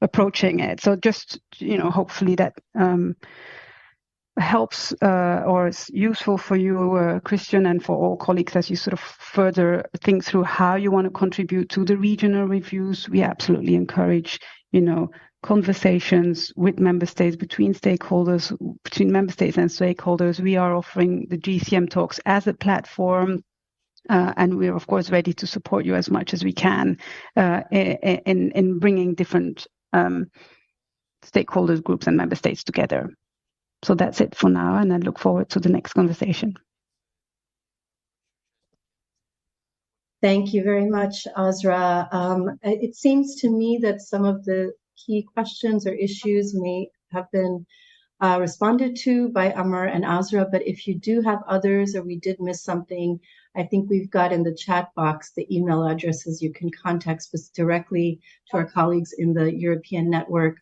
[SPEAKER 18] approaching it. So just hopefully that helps or is useful for you, Christian, and for all colleagues as you sort of further think through how you want to contribute to the regional reviews. We absolutely encourage conversations with member states, between stakeholders, between member states and stakeholders. We are offering the GCM talks as a platform. And we're, of course, ready to support you as much as we can in bringing different stakeholders, groups, and member states together. So that's it for now, and I look forward to the next conversation.
[SPEAKER 1] Thank you very much, Azra. It seems to me that some of the key questions or issues may have been responded to by Amr and Azra, but if you do have others or we did miss something, I think we've got in the chat box the email addresses you can contact us directly to our colleagues in the European network.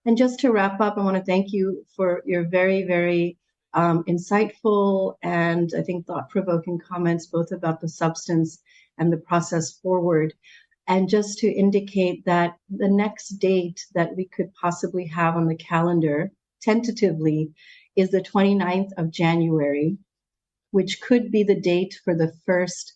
[SPEAKER 1] And just to wrap up, I want to thank you for your very, very insightful and I think thought-provoking comments, both about the substance and the process forward. And just to indicate that the next date that we could possibly have on the calendar, tentatively, is the 29th of January, which could be the date for the first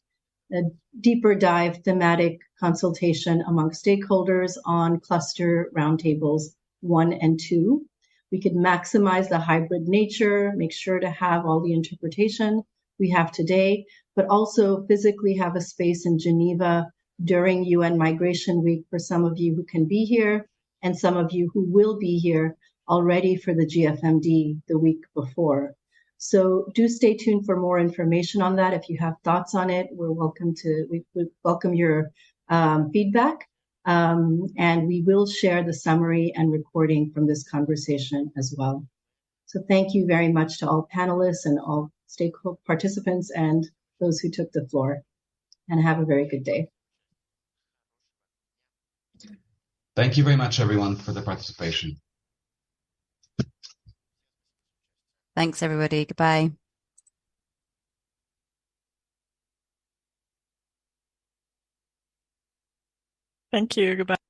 [SPEAKER 1] deeper dive thematic consultation among stakeholders on cluster roundtables 1 and 2. We could maximize the hybrid nature, make sure to have all the interpretation we have today, but also physically have a space in Geneva during UN Migration Week for some of you who can be here and some of you who will be here already for the GFMD the week before. So do stay tuned for more information on that. If you have thoughts on it, we welcome your feedback. And we will share the summary and recording from this conversation as well. So thank you very much to all panelists and all stakeholder participants and those who took the floor. And have a very good day.
[SPEAKER 2] Thank you very much, everyone, for the participation.
[SPEAKER 16] Thanks, everybody. Goodbye.
[SPEAKER 4] Thank you. Goodbye.